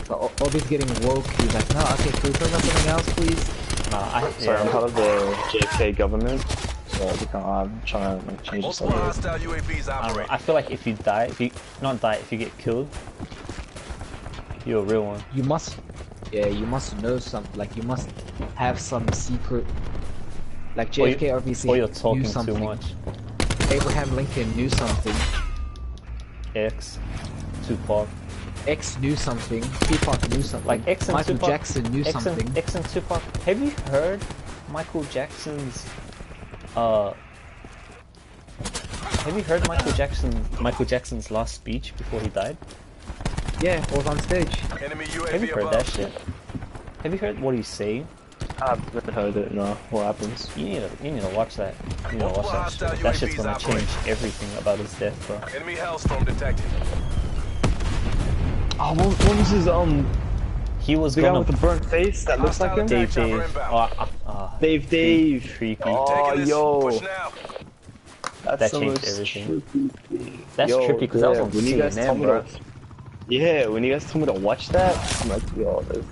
So Obi's getting woke. He's like, no, okay, can we talk about something else, please? Sorry, I'm part of the JFK government, so I'm trying to like, change the Multiple subject. hostile UAVs operating. I feel like if you die, if you get killed, you're a real one. You must know something. Like, you must have some secret. Like JFK obviously Or you're talking knew something. too much. Abraham Lincoln knew something. X, Tupac. X knew something. Tupac knew something. Like X and Michael Tupac, Jackson knew something. X and Tupac. Have you heard Michael Jackson's? Have you heard Michael Jackson's last speech before he died? Yeah, it was on stage. Enemy UAV Have you heard above. that shit? Have you heard what he's saying? I've never heard it, no. What happens? You need to watch that. You need to watch that shit. That shit's gonna change everything about his death, bro. Enemy Hellstorm detected. Oh, what was his, He was the guy gonna with the burnt face that looks like him? Dave. Dave. Creepy. Oh, Taking this. yo. Push now. That's That the changed most everything. trippy. That's Yo, trippy because that was yeah, on when you guys told CNN, me bro. Yeah, when you guys told me to watch that, I'm like, yo, this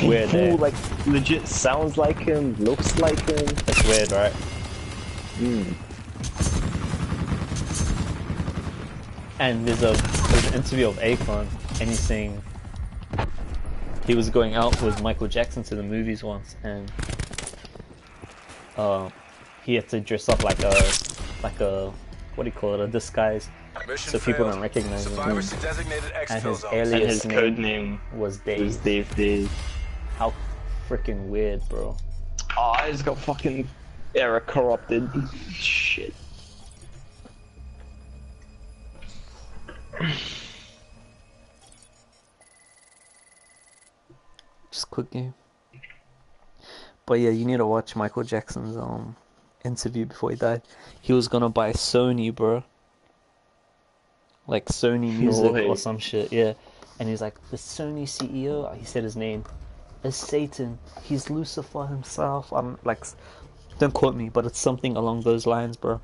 Weird, fool, eh? like, legit sounds like him, looks like him. That's weird, right? And there's an interview of Akon, and he's saying he was going out with Michael Jackson to the movies once, and he had to dress up like a what do you call it, a disguise, Mission so people failed. don't recognize him. Survivors to designated And exfil his zones. And alias his code name was is Dave. Dave. How freaking weird, bro. Oh, I just got fucking error corrupted. Shit. Just quick game. But yeah, you need to watch Michael Jackson's interview before he died. He was gonna buy Sony, bro. like Sony No Music way. or some shit. Yeah, and he's like the Sony CEO. He said his name is Satan. He's Lucifer himself. I'm like, don't quote me, but it's something along those lines, bro.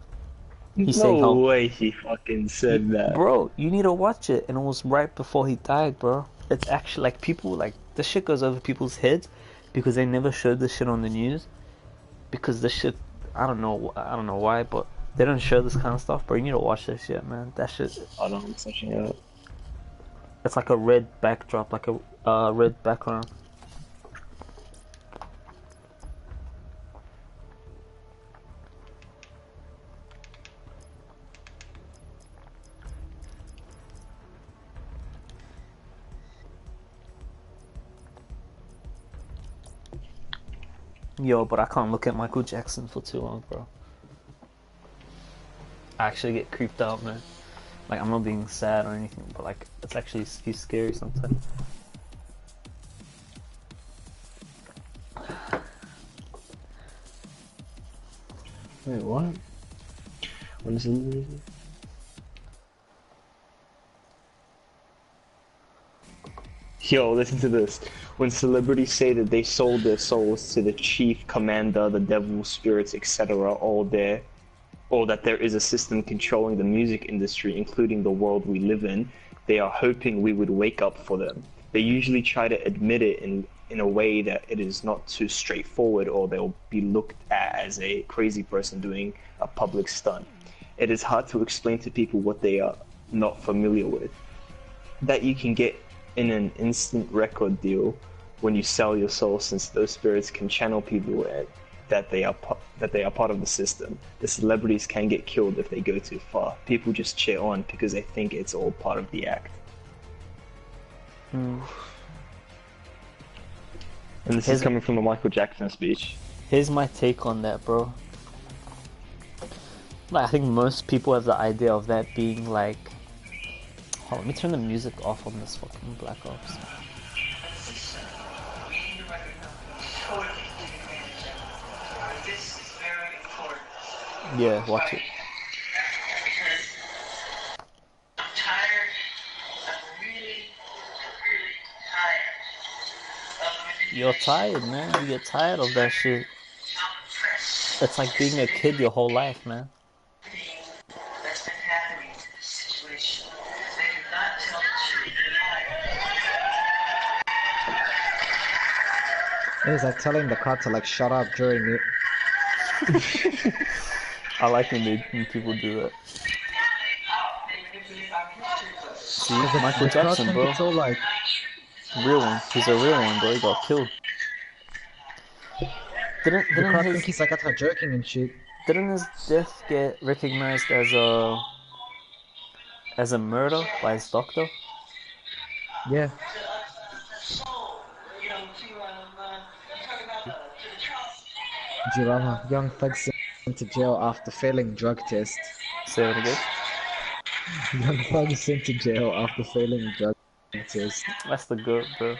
He's saying No how, way he fucking said that. bro, you need to watch it, and it was right before he died, bro. It's actually like people like this shit goes over people's heads because they never showed this shit on the news. Because this shit, I don't know why, but they don't show this kind of stuff. Bro, you need to watch this shit, man. That shit. I don't know, I'm searching it up. It's like a red backdrop, like a red background. Yo, but I can't look at Michael Jackson for too long, bro. I actually get creeped out, man. Like, I'm not being sad or anything, but like, it's actually, he's scary sometimes. Wait, what? When is it? Yo, listen to this. When celebrities say that they sold their souls to the chief commander, the devil spirits, etc., or that there is a system controlling the music industry, including the world we live in, they are hoping we would wake up for them. They usually try to admit it in a way that it is not too straightforward, or they'll be looked at as a crazy person doing a public stunt. It is hard to explain to people what they are not familiar with. That you can get in an instant record deal when you sell your soul, since those spirits can channel people that they are part of the system. The celebrities can get killed if they go too far. People just cheer on because they think it's all part of the act. Mm. And this is coming from the Michael Jackson speech. Here's my take on that, bro. Like, I think most people have the idea of that being like... Hold on, let me turn the music off on this fucking Black Ops. Yeah, watch it. I'm tired. I'm really tired. You're tired, man. You get tired of that shit. It's like being a kid your whole life, man. That's been happening to this situation. They do not tell the truth. It is like telling the car to like shut up during it. I like when people do that. See, Michael Jackson, bro. It's all like... Real one. He's a real one, bro. He got killed. The car Didn't think he's like after joking and shit. didn't his death get recognized as a murder by his doctor? Yeah. Girama, young thug sent to jail after failing drug test. Say it again. Young thug sent to jail after failing drug test. That's the goat, bro.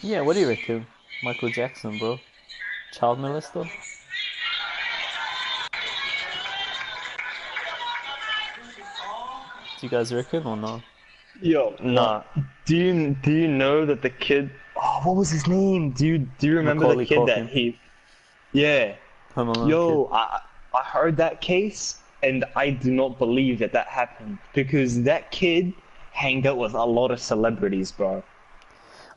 Yeah, what do you reckon? Michael Jackson, bro. Child molester? Do you guys reckon or not? Yo, nah. Do you know that the kid? Oh, what was his name? Do you remember Macaulay the kid Culkin. that he? Yeah. Home Alone Yo, kid. I heard that case, and I do not believe that happened, because that kid hanged out with a lot of celebrities, bro.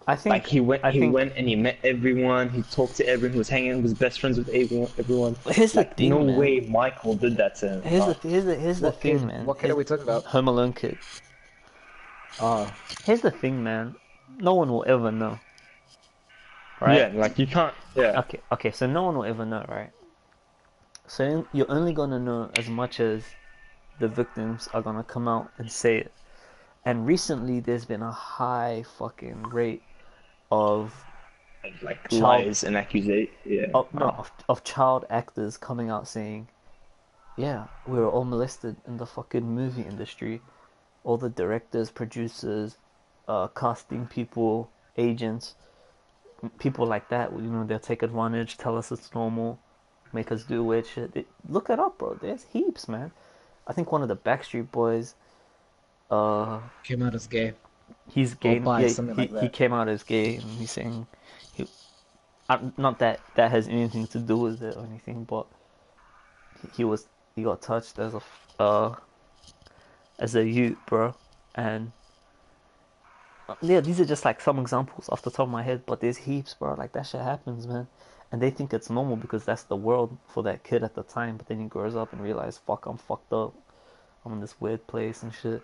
I think Like he went and he met everyone. He talked to everyone. He was hanging. He was best friends with everyone. Here's the Like, thing, no man. way Michael did that to him. Here's the thing, kid? man. What kid are we talking about? Home Alone kid. Here's the thing, man. No one will ever know. Right? Yeah, like you can't. Yeah. Okay, so no one will ever know, right? So you're only gonna know as much as the victims are gonna come out and say it. And recently there's been a high fucking rate of Like child- lies and accusations. Yeah. of child actors coming out saying, yeah, we were all molested in the fucking movie industry. All the directors, producers, casting people, agents, people like that, you know, they'll take advantage, tell us it's normal, make us do weird shit. Look it up, bro. There's heaps, man. I think one of the Backstreet Boys, came out as gay. he's gay. Bi, Yeah, something like he that. came out as gay, and he's saying, he, not that that has anything to do with it or anything, but he got touched as a youth, bro, and yeah, these are just like some examples off the top of my head, but there's heaps, bro. Like that shit happens, man. And they think it's normal because that's the world for that kid at the time. But then he grows up and realizes, fuck, I'm fucked up. I'm in this weird place and shit.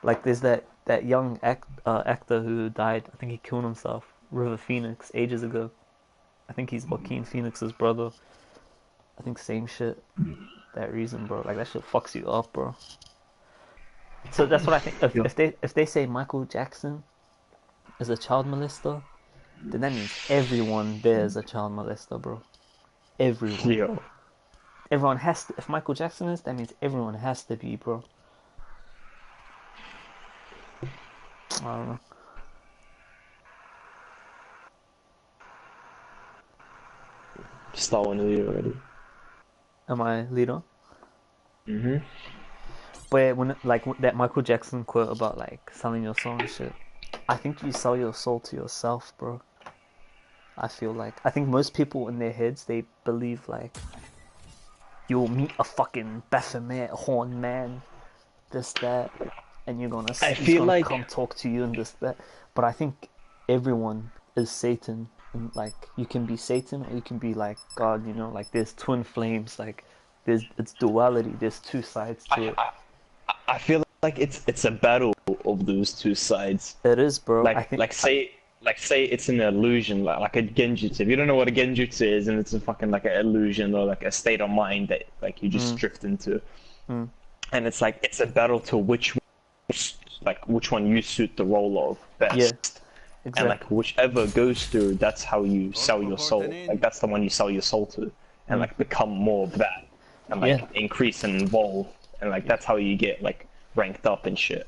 Like there's that young actor who died. I think he killed himself. River Phoenix, ages ago. I think he's Joaquin Phoenix's brother. I think same shit. That reason, bro. Like that shit fucks you up, bro. So that's what I think. If they say Michael Jackson is a child molester, then that means everyone there is a child molester, bro. Everyone. Yo. Everyone has to. If Michael Jackson is, that means everyone has to be, bro. I don't know. Start one of you already. Am I leader? Mm-hmm. But when like that Michael Jackson quote about like selling your soul and shit, I think you sell your soul to yourself, bro. I think most people in their heads, they believe like you'll meet a fucking Baphomet horn man, this that, and you're gonna come talk to you and this that. But I think everyone is Satan, and like you can be Satan or you can be like God, you know, like there's twin flames, like it's duality, there's two sides to it. I feel like it's a battle of those two sides. It is, bro. Say it's an illusion, like a genjutsu. If you don't know what a genjutsu is, and it's a fucking like an illusion or like a state of mind that like you just drift into, and it's like it's a battle to which one you suit the role of best. Yeah, exactly. And like whichever goes through, that's how you sell your soul. Like that's the one you sell your soul to, and like become more of that, and like increase and evolve, and like that's how you get like ranked up and shit.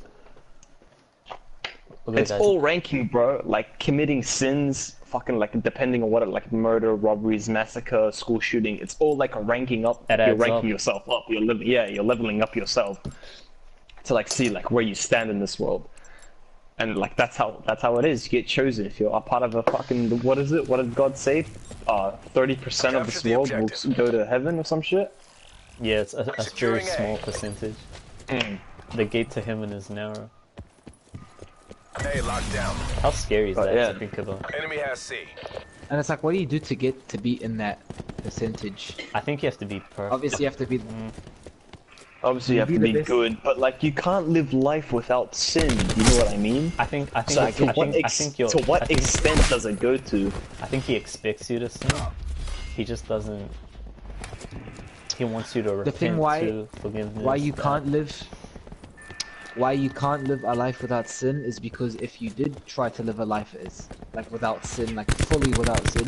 Okay, it's all ranking, bro. Like committing sins, fucking like depending on what, like murder, robberies, massacre, school shooting. It's all like a ranking up. You're ranking yourself up. You're leveling up yourself to like see like where you stand in this world. And like that's how it is. You get chosen if you're a part of a fucking what is it? What did God say? 30% of this world will go to heaven or some shit. Yeah, it's a very small percentage. The gate to heaven is narrow. Hey, locked down. How scary is that to think about? Enemy has C. And it's like, what do you do to get to be in that percentage? I think you have to be perfect. Obviously, you have to be. Obviously, you have to be good, but like you can't live life without sin. You know what I mean? To what extent does it go to? I think he expects you to sin. He just doesn't. He wants you to repent to forgiveness. Why you can't live a life without sin is because if you did try to live a life like without sin, like fully without sin,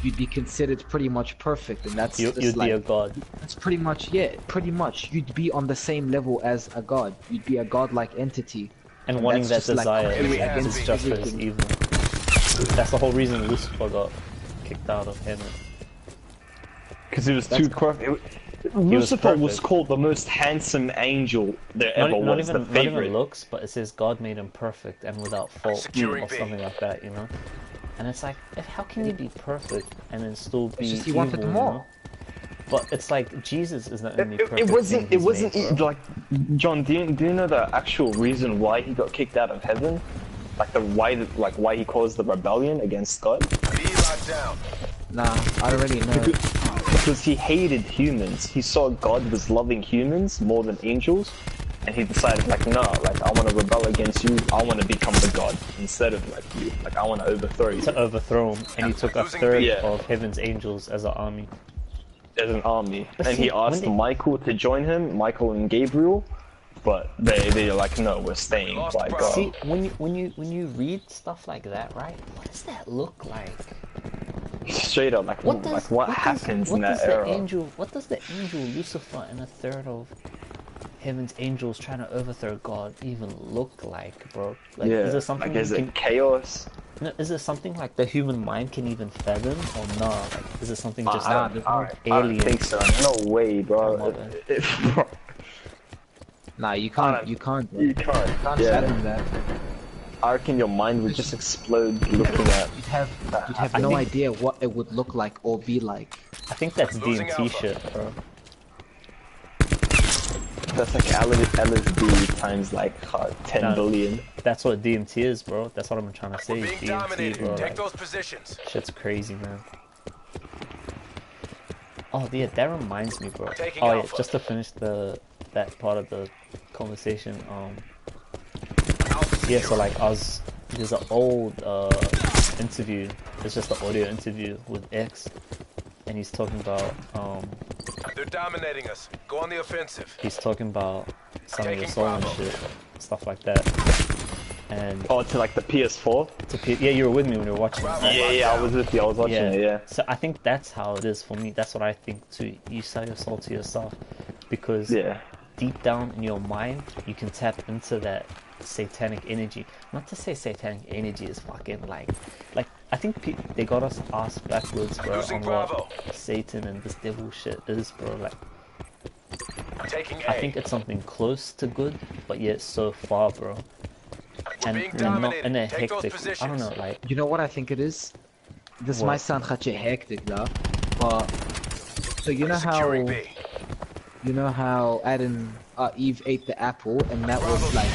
you'd be considered pretty much perfect, and that's you'd like, be a god. That's pretty much you'd be on the same level as a god. You'd be a godlike entity. And wanting that desire is just for his evil. That's the whole reason Lucifer got kicked out of heaven. Because he was too perfect. Lucifer was called the most handsome angel there ever was. The favorite. Not even looks, but it says God made him perfect and without fault or something like that, you know. And it's like, how can you be perfect and then still be evil? He wanted more. You know? But it's like Jesus is the only perfect It wasn't like John. Do you know the actual reason why he got kicked out of heaven? Like why he caused the rebellion against God? Nah, I already know. Because he hated humans. He saw God was loving humans more than angels, and he decided like, no, like I want to rebel against you. I want to become the God instead of like you. Like I want to overthrow you. To overthrow him, and he took a third of heaven's angels as an army. As an army, and he asked Michael to join him, Michael and Gabriel, but they're like, no, we're staying by God. See, when you read stuff like that, right? What does that look like? Straight up, like what happens in that era? What does the angel Lucifer and a third of heaven's angels trying to overthrow God even look like, bro? Like, Yeah. is it something like, is it chaos? No, is it something like the human mind can even fathom, or not? Like, is it something just Nah, like there's no I don't think alien? so. No way, bro. Oh, my bad. Bro, Nah, you can't. You can't. Bro. you can't. Can't Yeah. fathom that. I reckon your mind would just explode looking at. You'd have no idea what it would look like or be like. I think that's Losing DMT Alpha. shit, bro. That's like LSD times like 10 No. billion. That's what DMT is, bro. That's what I'm trying to say. We're being DMT, dominated. bro. Take Like, those positions. shit's crazy, man. Oh, yeah, that reminds me, bro. Taking Oh, yeah, Alpha. just to finish that part of the conversation. Yeah, so like there's an old interview. It's just an audio interview with X, and he's talking about They're dominating us. Go on the offensive. he's talking about selling your Taking soul and Bravo. shit, stuff like that. And Oh, to like the PS4? yeah, you were with me when we were watching it, right? Yeah, I was with you. I was watching it. Yeah. So I think that's how it is for me. That's what I think too. You sell your soul to yourself because Yeah. deep down in your mind, you can tap into that satanic energy. Not to say satanic energy is fucking like I think they got us ass backwards, bro, Losing on Bravo. what Satan and this devil shit is, bro. Like, Taking I A. think it's something close to good, but yet so far, bro. We're And being not dominated. in a Take those hectic. I don't know, positions. like. You know what I think it is? This What? might sound such a hectic, though, but so you know Securing B. how Eve ate the apple, and that was like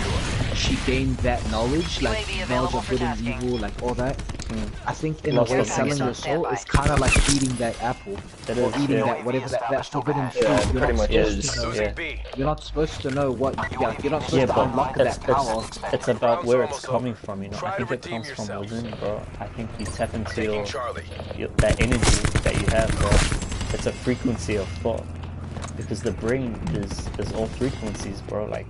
she gained that knowledge, like UAV knowledge available of for good and tasking. evil, like all that. I think in a Lost way, of selling wisdom. your soul is kind of like eating that apple, That or is, eating yeah. that whatever that forbidden fruit. Yeah, You're pretty not much supposed is. to know. Losing Yeah. B. You're not supposed to know what. Yeah, you're not supposed Yeah, to but unlock that power. it's about where it's almost coming over. from, you know. Try I to think it redeem comes from yourselves. within, bro. I think you tap into Taking Charlie. that energy that you have, bro. It's a frequency of thought because the brain is all frequencies, bro. Like,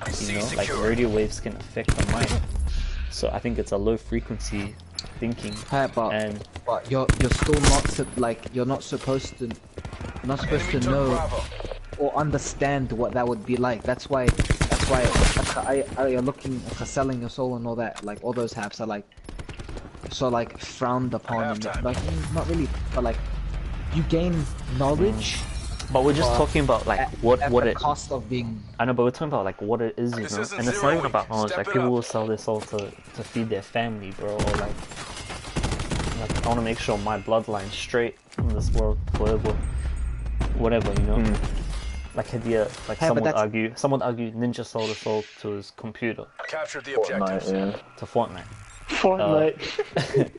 you C know, like secure. radio waves can affect the mind. So I think it's a low frequency thinking, Hey, but and you're still not you're not supposed to Enemy took know Bravo. or understand what that would be like. That's why you're looking for selling your soul and all that. Like all those apps are like frowned upon and Halftime. like not really, but like you gain knowledge but we're just talking about like at what the it. cost of being. I know, but we're talking about like what it is, you This know, isn't and it's not zero even week. about knowledge. Step Like it people up. will sell their soul to feed their family, bro, or like I want to make sure my bloodline's straight in this world forever, whatever, you know. Like Hadia, like Hey, but someone would argue Ninja sold his soul to his computer, Captured the Fortnite, objectives. yeah. to Fortnite. Fortnite.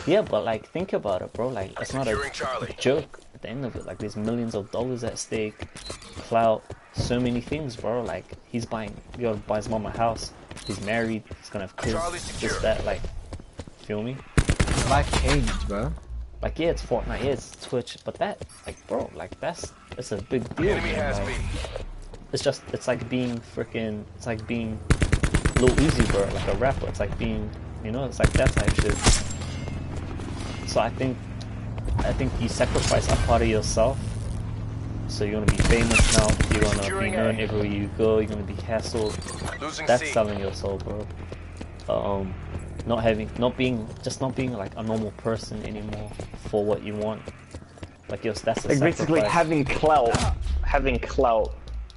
Yeah, but like think about it, bro. Like it's not Securing a Charlie. joke at the end of it. Like there's millions of dollars at stake, clout, so many things, bro. Like he's buying his mom a house. He's married. He's gonna have kids. Charlie secure. Just that, like, feel me? Life changed, bro. Like yeah, it's Fortnite, yeah, it's Twitch, but that, like, bro, like it's a big deal. Enemy Man. has Like, B. it's like being Lil Uzi, bro, like a rapper. It's like being, you know, it's like that type shit. So I think you sacrifice a part of yourself. So you're gonna be famous now. You're gonna Securing be known A. everywhere you go. You're gonna be hassled. Losing That's C. selling your soul, bro. Not being like a normal person anymore for what you want. Like that's a Like basically sacrifice. having clout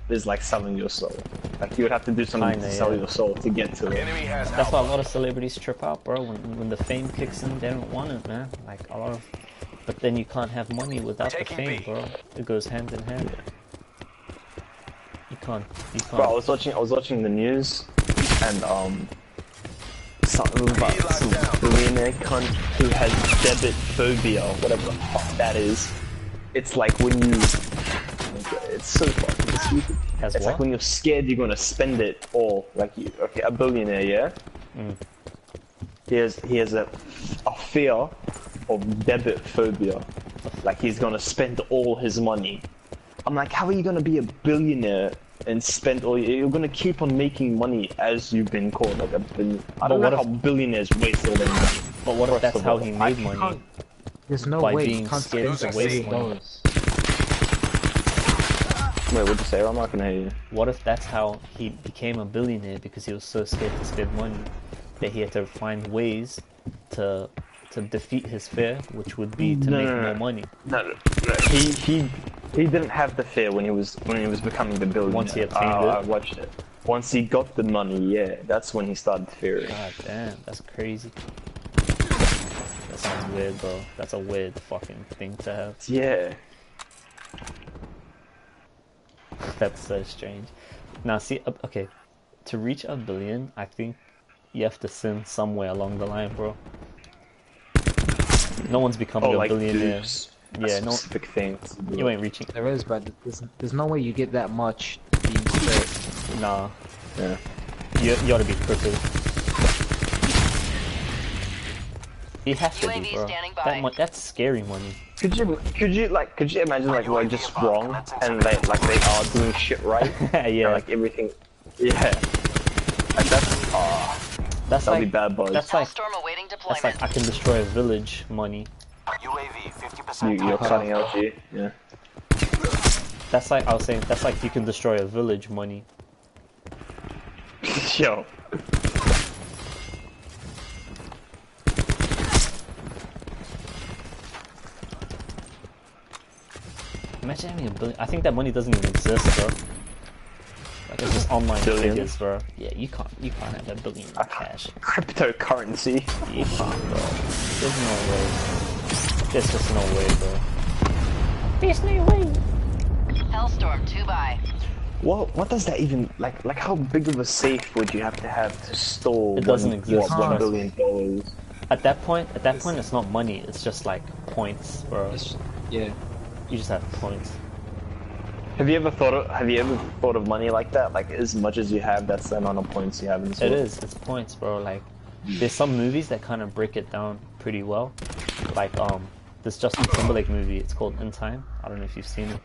is like selling your soul. Like you would have to do something Kinda, to sell yeah. your soul to get to it. Enemy has That's why a Alpha. lot of celebrities trip out, bro. When the fame kicks in, they don't want it, man. Like a lot of, but then you can't have money without the Taking fame, B. bro. It goes hand in hand. You can't. Bro, I was watching the news, and something about some billionaire cunt who has debit phobia, whatever the fuck that is. It's like when you, it's so fucking stupid. Has It's what? like when you're scared you're gonna spend it all. Like okay, a billionaire, yeah. He has a fear of debit phobia. Like he's gonna spend all his money. I'm like, how are you gonna be a billionaire and spend all you're gonna keep on making money as you've been caught like a billion. I don't know how billionaires waste all their money. But what if First that's of how all, he I made money? There's no By way being you can't scared spend to $1 waste billion. money. Wait, what'd you say? I'm not gonna hear you. What if that's how he became a billionaire, because he was so scared to spend money that he had to find ways to defeat his fear, which would be to make more money. No. He didn't have the fear when he was becoming the billionaire. Once he obtained it. I watched it. Once he got the money, yeah, that's when he started fearing. God damn, that's crazy. That sounds weird, bro. That's a weird fucking thing to have. Yeah. That's so strange. Now, see, okay, to reach a billion, I think you have to sin somewhere along the line, bro. No one's becoming a billionaire. Yeah, no specific things. You ain't reaching. There is, but there's no way you get that much being straight. Nah. Yeah. You ought to be crooked. You have to be, bro. That's scary money. Could you imagine like we're just wrong and they are doing shit right? Yeah. And, like everything. Yeah. Like that'd like be bad buzz. That's like I can destroy a village money. UAV 50% You're cutting out G. Yeah. That's like I was saying. That's like you can destroy a village money. Yo. Imagine having a billion. I think that money doesn't even exist, bro. Like it's just online figures, bro. Yeah, you can't have that billion in cash. Cryptocurrency. You can't, bro. There's no way. There's just no way, bro. There's no way. Hellstorm 2-by. What does that even like how big of a safe would you have to store? It doesn't exist. $1 billion. At that point, it's not money. It's just like points, bro. Yeah. You just have points. Have you ever thought of money like that? Like as much as you have, that's the amount of points you have in this world. It is. It's points, bro. Like there's some movies that kind of break it down pretty well. Like this Justin Timberlake movie. It's called In Time. I don't know if you've seen it.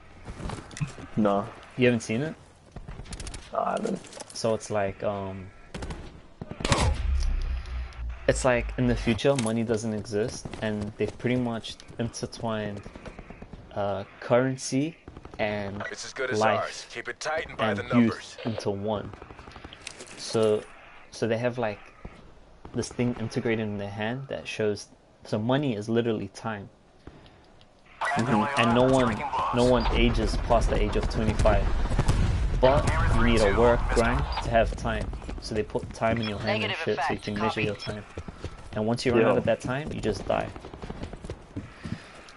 No. You haven't seen it? No, I haven't. So it's like in the future, money doesn't exist, and they've pretty much intertwined currency and It's as good as life ours. Keep it tight and by and the youth numbers. into one. So they have like this thing integrated in their hand that shows. So money is literally time, and no one ages past the age of 25. But you need to work, grind to have time. So they put time in your hand and shit so you can measure your time. And once you run out of that time, you just die.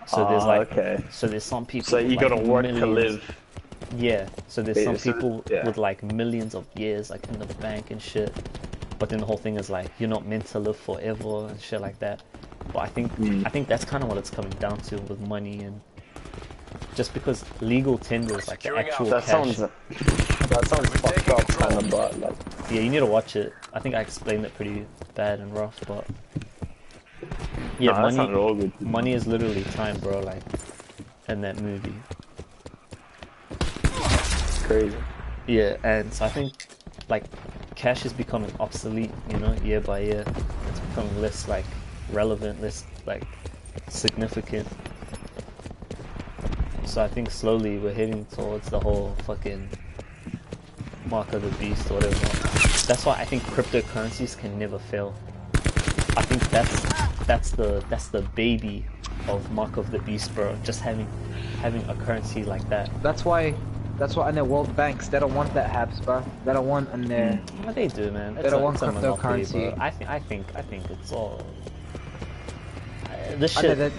So there's like, so there's some people. So you gotta work to live. Yeah. So there's some people with like millions of years, like in the bank and shit. But then the whole thing is like you're not meant to live forever and shit like that. But I think that's kind of what it's coming down to with money, and just because legal tenders, like the actual cash. That sounds fucked up, kind of, but like. Yeah, you need to watch it. I think I explained it pretty bad and rough, but yeah, money is literally time, bro. Like in that movie. It's crazy. Yeah, and so I think like cash is becoming obsolete, you know, year by year. It's becoming less like relevant, less like significant. So I think slowly we're heading towards the whole fucking mark of the beast or whatever. That's why I think cryptocurrencies can never fail. I think that's the baby of mark of the beast, bro. Just having a currency like that. That's why in the world banks they don't want that haps, bro. They don't want in there. What they do, man? They don't want cryptocurrency. I think it's all. This shit's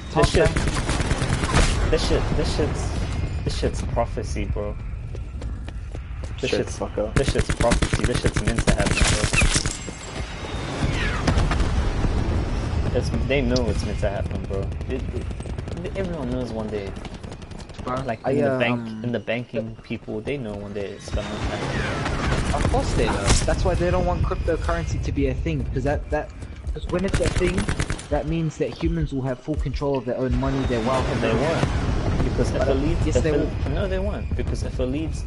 prophecy, bro. This shit's prophecy. This shit's meant to happen, bro. They know it's meant to happen, bro. Everyone knows one day. Like in the banking people, they know one day it's gonna happen. Of course they know. That's why they don't want cryptocurrency to be a thing, because because when it's a thing, that means that humans will have full control of their own money, their wealth, and they won't. Because if it leads, no, they won't. Because if it leads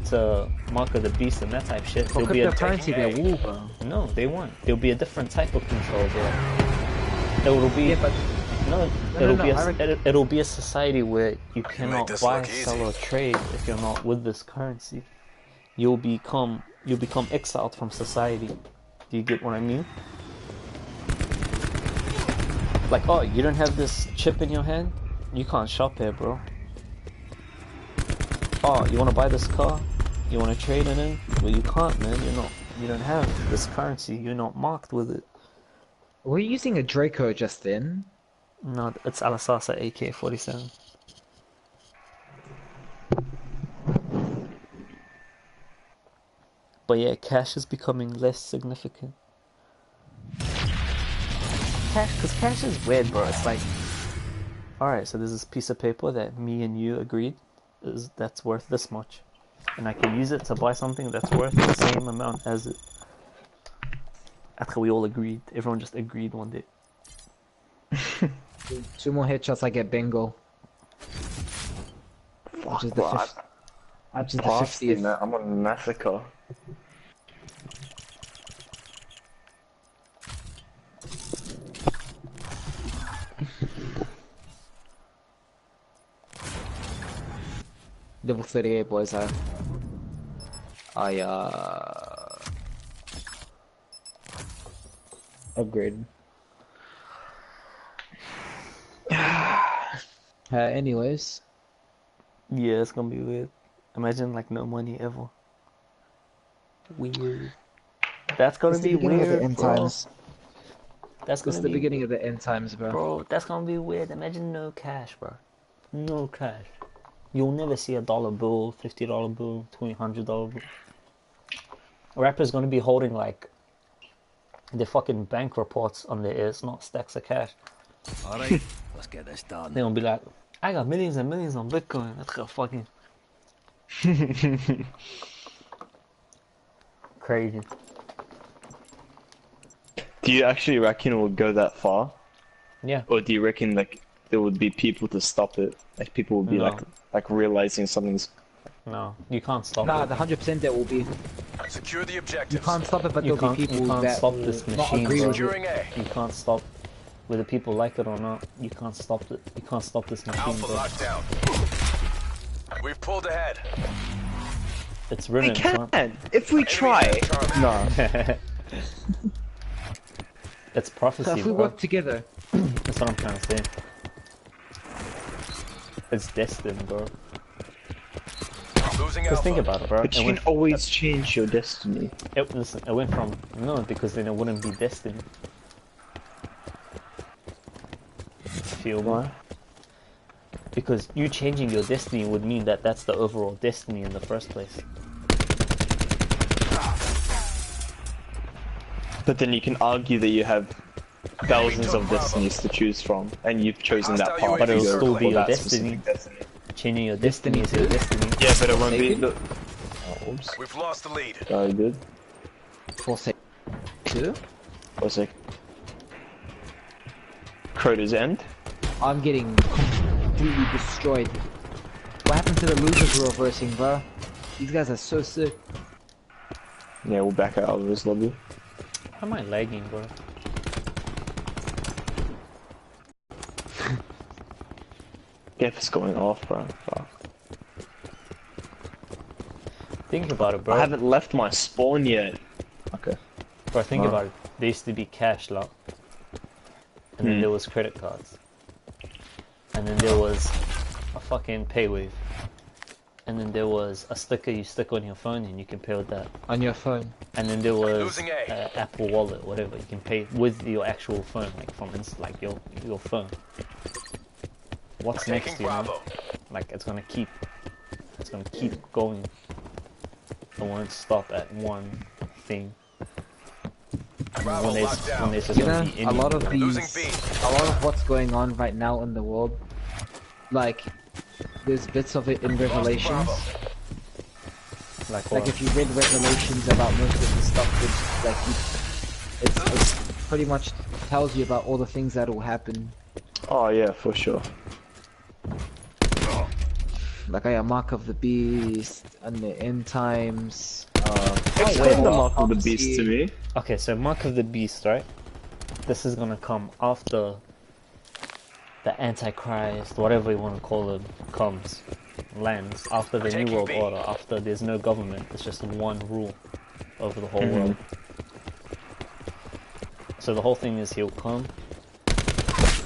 to Mark of the Beast and that type of shit, there'll be a cryptocurrency. They will, bro. No, they won't. There'll be a different type of control, bro. There will be. Yeah, but No, it'll be a society where you cannot buy, sell, or trade if you're not with this currency. You'll become exiled from society. Do you get what I mean? Like, oh, you don't have this chip in your hand? You can't shop here, bro. Oh, you want to buy this car? You want to trade it in? Well, you can't, man. You don't have this currency. You're not marked with it. Were you using a Draco just then? No, it's Alasasa AK-47. But yeah, cash is becoming less significant. Because cash is weird, bro. It's like, alright, so there's this piece of paper that me and you agreed that's worth this much. And I can use it to buy something that's worth the same amount as it. After we all agreed. Everyone just agreed one day. 2 more headshots, I get bingo. Fuck, Which is bro. the 50th. 50th. I'm on massacre. Level 38, boys. Upgrade. Anyways. Yeah, it's gonna be weird. Imagine like no money ever. Weird. That's gonna be weird, end bro. times. That's gonna It's be the beginning of the end times, bro. Bro, that's gonna be weird. Imagine no cash, bro. No cash. You'll never see a dollar bill, $50 bill, $100 bill. A rapper's gonna be holding like the fucking bank reports on their ears, not stacks of cash. Alright, let's get this done. They're gonna be like, I got millions and millions on Bitcoin. That's gonna fucking crazy. Do you actually reckon it would go that far? Yeah. Or do you reckon like there would be people to stop it? Like people would be No. like realizing something's. No, you can't stop Nah, it. the 100% there will be. Secure the You objectives. can't stop it, but You there'll be can't, people that stop will this not machine, agree bro. with it. Securing A. You can't stop, whether people like it or not. You can't stop it. You can't stop this machine, Alpha bro. locked down. We've pulled ahead. It's We written. can if we try. No. It's So prophecy, if we bro. work together, That's what I'm trying to say. It's destined, bro. Losing Just think Alpha. about it, bro. But you can always change your destiny. Listen, it went from no, because then it wouldn't be destined. Feel me? Why? Because you changing your destiny would mean that that's the overall destiny in the first place. But then you can argue that you have thousands of destinies to choose from, and you've chosen that Hostile path. But it'll to go still for be your that destiny. specific destiny. Changing your destiny is your destiny. Yeah, but it won't be. Taken? Look. Oh, oops. We've lost the lead. Sorry, dude. 4 seconds. 2? One sec. Crota's end. I'm getting completely destroyed. What happened to the losers reversing, bro? These guys are so sick. Yeah, we'll back out of this lobby. How am I lagging, bro? Geff's going off, bro. Fuck. Think about it, bro. I haven't left my spawn yet. Okay. Bro, think Huh? about it. There used to be cash, lot. And then there was credit cards. And then there was a fucking paywave. And then there was a sticker you stick on your phone and you can pay with that. On your phone. And then there was Losing A. Apple Wallet, whatever. You can pay with your actual phone, like from like your phone. What's Taking next, you know? Bravo. Like it's gonna keep going. It won't stop at one thing. Bravo locked down. When there's just You know, gonna be a lot of any- Losing these, B. a lot of what's going on right now in the world, like, there's bits of it in Revelations. Bravo. like Like what? if you read Revelations about most of the stuff, it's like it pretty much tells you about all the things that will happen. Oh yeah, for sure. Like I am Mark of the Beast and the end times. Explain the mark of the prophecy. beast to me. Okay, so Mark of the Beast, right? This is gonna come after the Antichrist, whatever you want to call it, comes, lands after the New World Order, after there's no government, it's just one rule over the whole world. So the whole thing is he'll come,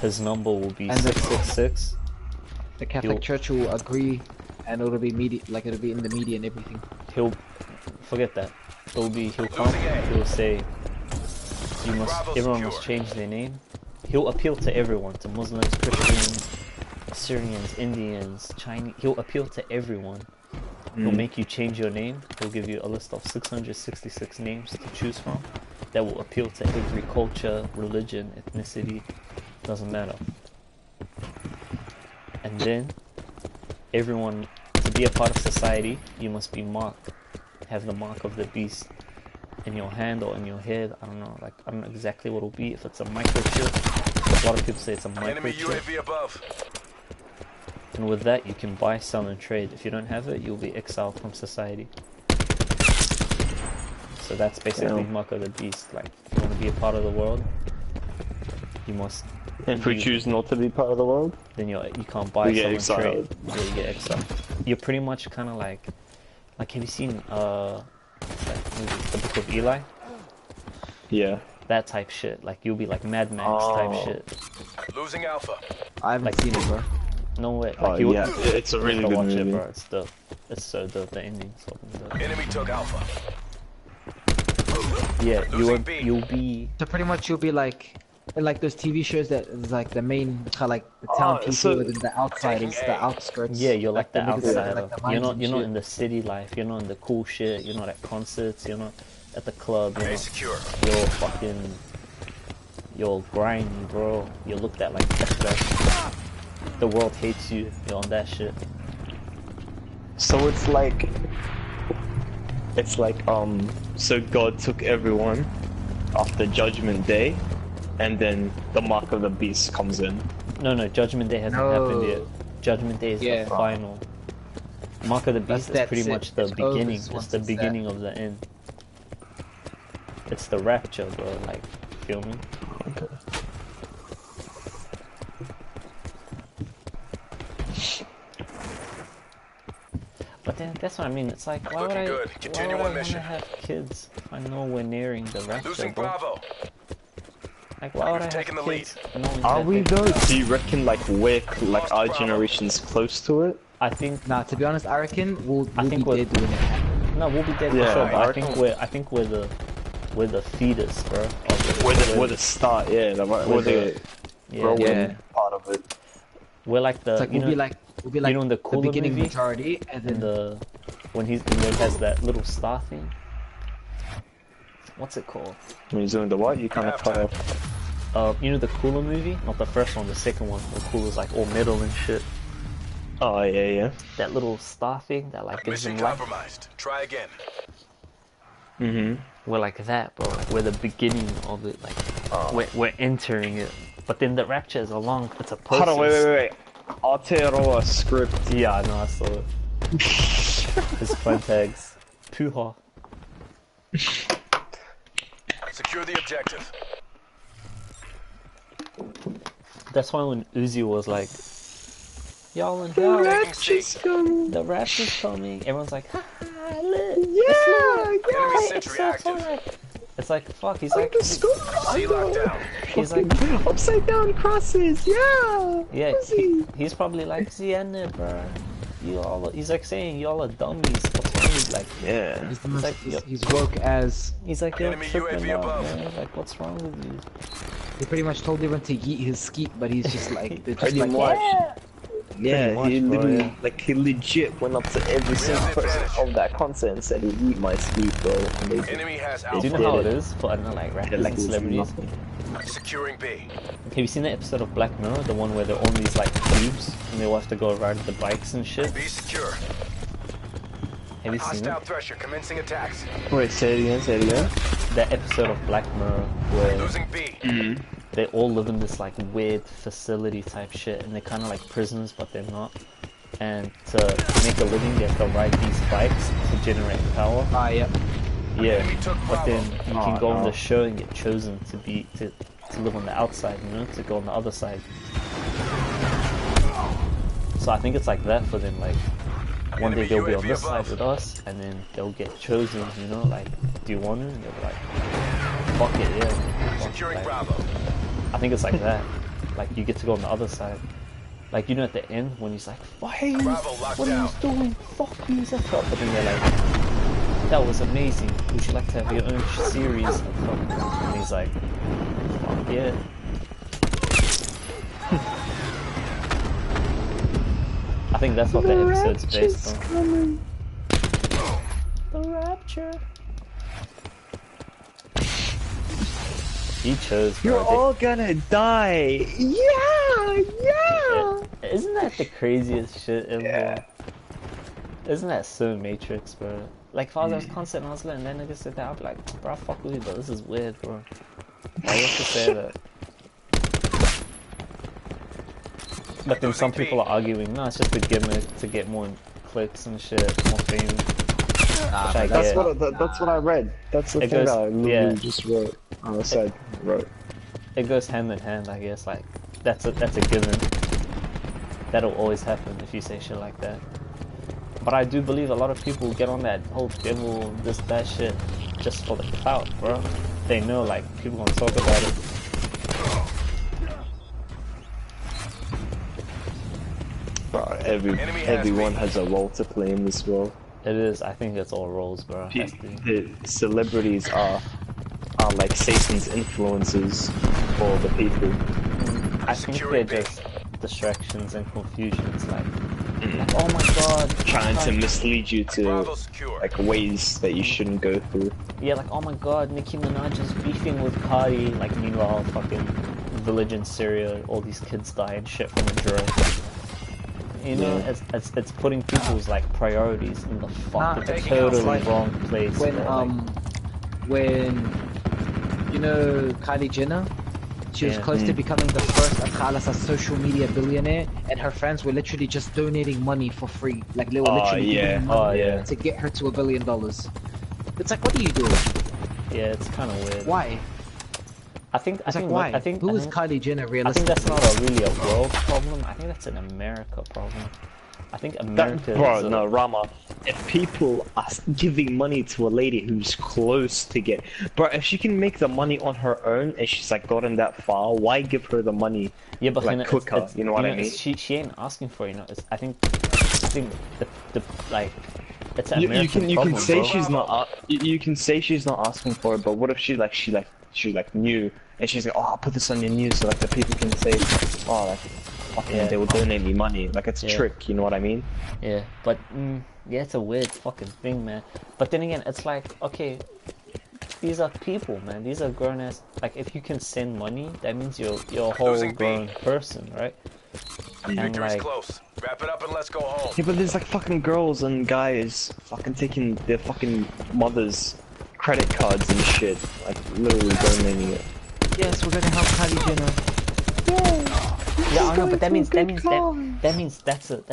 his number will be 666. The Catholic Church will agree, and it'll be media, like it'll be in the media and everything. He'll forget that. He'll come, he'll say everyone must change their name. He'll appeal to everyone, to Muslims, Christians, Syrians, Indians, Chinese. He'll appeal to everyone. He'll make you change your name. He'll give you a list of 666 names to choose from that will appeal to every culture, religion, ethnicity, doesn't matter. And then everyone, to be a part of society, you must be marked, have the mark of the beast in your hand or in your head. I don't know, like I don't know exactly what it'll be. If it's a microchip, a lot of people say it's a microchip. And with that, you can buy, sell, and trade. If you don't have it, you'll be exiled from society. So that's basically mark of the beast. Like, if you want to be a part of the world, you must. And if we choose not to be part of the world, then you can't buy, sell, and trade. Yeah, you get exiled. You're pretty much kind of like have you seen the Book of Eli? Yeah. That type shit. Like you'll be like Mad Max type shit. Losing Alpha. I haven't seen it, bro. No way. Like yeah, it's a really good movie. It, bro. It's dope. It's so dope. The ending's fucking dope. Enemy took Alpha. Yeah, you'll be. So pretty much you'll be like those TV shows that is like the main, like the town people, and the outsiders, the outskirts. Yeah, you're like the outsider. Like you're not in the city life. You're not in the cool shit. You're not at concerts. You're not at the club. You're fucking. You're grimy, bro. You're looked at like that. The world hates you. You're on that shit. So it's like so God took everyone after Judgment Day, and then the mark of the beast comes in. No, Judgment Day hasn't happened yet. Judgment Day is the final. Mark of the beast is pretty much the beginning. It's the beginning of the end. It's the rapture, bro. Like, feel me? Okay. But then that's what I mean. It's like, why would I want to have kids if I'm nowhere nearing the rapture, bro? Like, why would I have kids? Are we though? Do you reckon like our generation's close to it? I think. Nah, to be honest, I reckon we'll be dead when it happens. No, we'll be dead for sure. But I think we're the fetus, bro. We're the start, yeah. We're the growing part of it. We're like the. It's like we'll be like you know, in the Cooler beginning movie, majority, and then when he has that little star thing. What's it called? When he's doing the what? You kind of cut off. You know the Cooler movie? Not the first one, the second one. The Cooler's like all metal and shit. Oh yeah. That little star thing that like gives him life. Compromised. Try again. We're like that, bro. Like we're the beginning of it. Like we're entering it. But then the rapture is it's a process. Hold on, wait. Aotearoa script. Yeah, I know, I saw it. His friend tags. Puha. Secure the objective. That's why when Uzi was like, y'all in hell. The rapture's coming. Everyone's like, ha ha, lit. Yeah, Enemy sentry active. It's like, fuck, he's like... C lockdown. He's like... Upside down crosses, yeah! Yeah, he's probably like, Zienne, bro. He's like saying, y'all are dummies. What's wrong with like... Yeah. He's woke as... He's like, you're tripping out, man. Like, what's wrong with you? He pretty much told everyone to yeet his skeet, but he's just like... Pretty much. Yeah, he literally, he legit went up to every single person of that concert and said, "Eat my skeet, bro." Enemy has Alpha. Do you know how it is for, I don't know, like rappers and celebrities? Securing B. Have you seen the episode of Black Mirror, the one where they're on these like tubes and they will have to go ride the bikes and shit? Be secure. Have you seen Hostile it? thresher commencing attacks. Wait, say it again. That episode of Black Mirror where Losing B. they all live in this like weird facility type shit and they're kind of like prisons but they're not. And to make a living they have to ride these bikes to generate power. yeah. Yeah, but then you can go on the show and get chosen to live on the outside, you know, to go on the other side. So I think it's like that for them. Like one day they'll be on this side with us, and then they'll get chosen. You know, like, do you want to? And they'll be like, fuck it, yeah. Securing Bravo. I think it's like that. Like you get to go on the other side. Like, you know, at the end when he's like, hey, what are you doing? Fuck you, Zephyr. But then they're like, that was amazing. Would you like to have your own series of fucking? And he's like, fuck yeah. I think that's what the episode's based on. The Rapture. He chose. You're all gonna die. Yeah. Isn't that the craziest shit ever? Yeah. Isn't that so Matrix, bro? Like, if I was constant and I was letting that nigga sit there, I'd be like, bro, fuck with you, bro. This is weird, bro. Why you have to say that? But then some people are arguing, no, it's just a gimmick to get more clicks and shit, more fame. That's what I read. That's the thing that I literally just wrote. Wrote. It goes hand in hand, I guess. Like, that's a given. That'll always happen if you say shit like that. But I do believe a lot of people get on that whole devil, that shit, just for the clout, bro. They know, like, people gonna talk about it. Bro, everyone has a role to play in this world. It is. I think it's all roles, bro. The celebrities are like Satan's influences for the people. I think they're just distractions and confusions, like oh my god, trying to mislead you to like ways that you shouldn't go through. Yeah, like, oh my god, Nicki Minaj is beefing with Cardi, like, meanwhile fucking village in Syria, all these kids die and shit from a drone. You know, it's putting people's like priorities in the totally like wrong place. When you know Kylie Jenner, she was close to becoming the first Khalas social media billionaire, and her fans were literally just donating money for free. Like, they were literally giving money to get her to $1 billion. It's like, what are you doing? Yeah, it's kind of weird. Why? I think why? Who is Kylie Jenner realistically? I think that's not really a world problem. I think that's an America problem. I think America. No, Rama. If people are giving money to a lady who's close to get, bro, if she can make the money on her own and she's like gotten that far, why give her the money? Yeah, but like quicker. You know what I mean? She ain't asking for it. You know, I think the like. It's an American you problem, can say bro. she's not. You can say she's not asking for it, but what if she knew and she's like, oh, I'll put this on your news so like the people can say, oh, like, fucking they will donate me money. Like, it's a trick. You know what I mean? Yeah, but yeah, it's a weird fucking thing, man. But then again, it's like, okay, these are people, man. These are grown ass. Like, if you can send money, that means you're a whole grown person, right? And like, close. Wrap it up and let's go home. Yeah, but there's like fucking girls and guys fucking taking their fucking mothers' credit cards and shit, like literally donating it. Yes, we're gonna help Kylie Jenner. Yeah, I know, but that means that's a.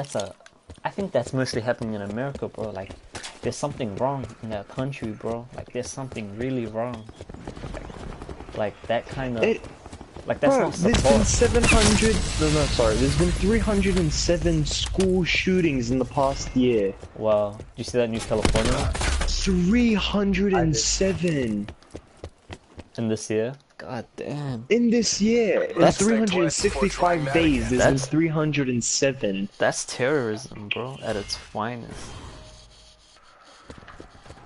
I think that's mostly happening in America, bro. Like, there's something wrong in that country, bro. Like, there's something really wrong. Like that kind of. Like, that's not support. There's been 307 school shootings in the past year. Wow. Did you see that New California? 307! In this year? God damn. In this year! In 365 days, there's been 307. That's terrorism, bro, at its finest.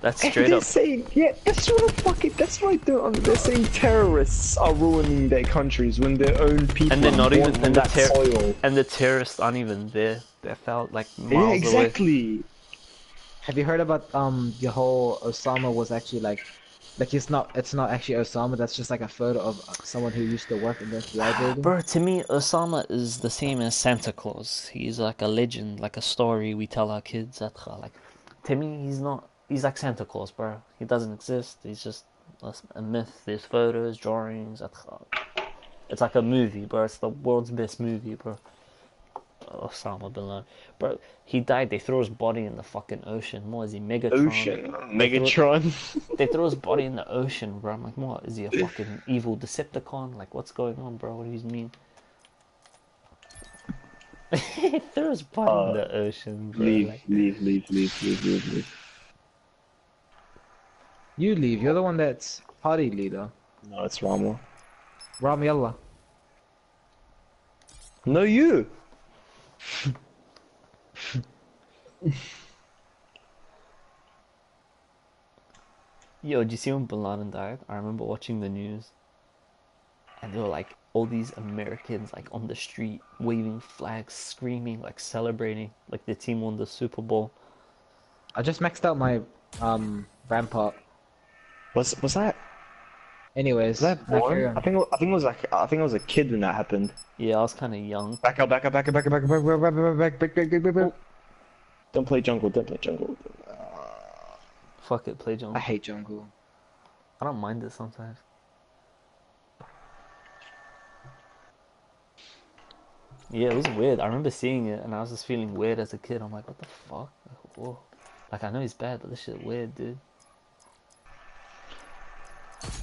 That's straight up. Saying, yeah, that's they're saying terrorists are ruining their countries when their own people and they're not even in that soil. And the terrorists aren't even there. They felt like miles yeah, exactly. Away. Have you heard about the whole Osama was actually like it's not actually Osama, that's just like a photo of someone who used to work in the FBI building? Bro, to me Osama is the same as Santa Claus. He's like a legend, like a story we tell our kids. Like, to me he's like Santa Claus, bro. He doesn't exist. He's just a myth. There's photos, drawings. It's like a movie, bro. It's the world's best movie, bro. Osama bin Laden. Bro, he died. They throw his body in the fucking ocean. What is he, Megatron? Megatron. They throw his body in the ocean, bro. I'm like, what? Is he a fucking evil Decepticon? Like, what's going on, bro? What do you mean? There was body in the ocean, bro. Leave, Like, leave. You leave. You're the one that's party leader. No, it's Ramo. Ram yalla. No, you. yo, did you see when Bin Laden died? I remember watching the news, and there were like all these Americans like on the street waving flags, screaming, like celebrating, like the team won the Super Bowl. I just maxed out my rampart. Was that? Anyways, Was that born? I think it was like I think I was a kid when that happened. Yeah, I was kind of young. Back up. Don't play jungle. Fuck it, play jungle. I hate jungle. I don't mind it sometimes. Yeah, it was weird. I remember seeing it, and I was just feeling weird as a kid. I'm like, what the fuck? Like, whoa. Like, I know he's bad, but this shit weird, dude.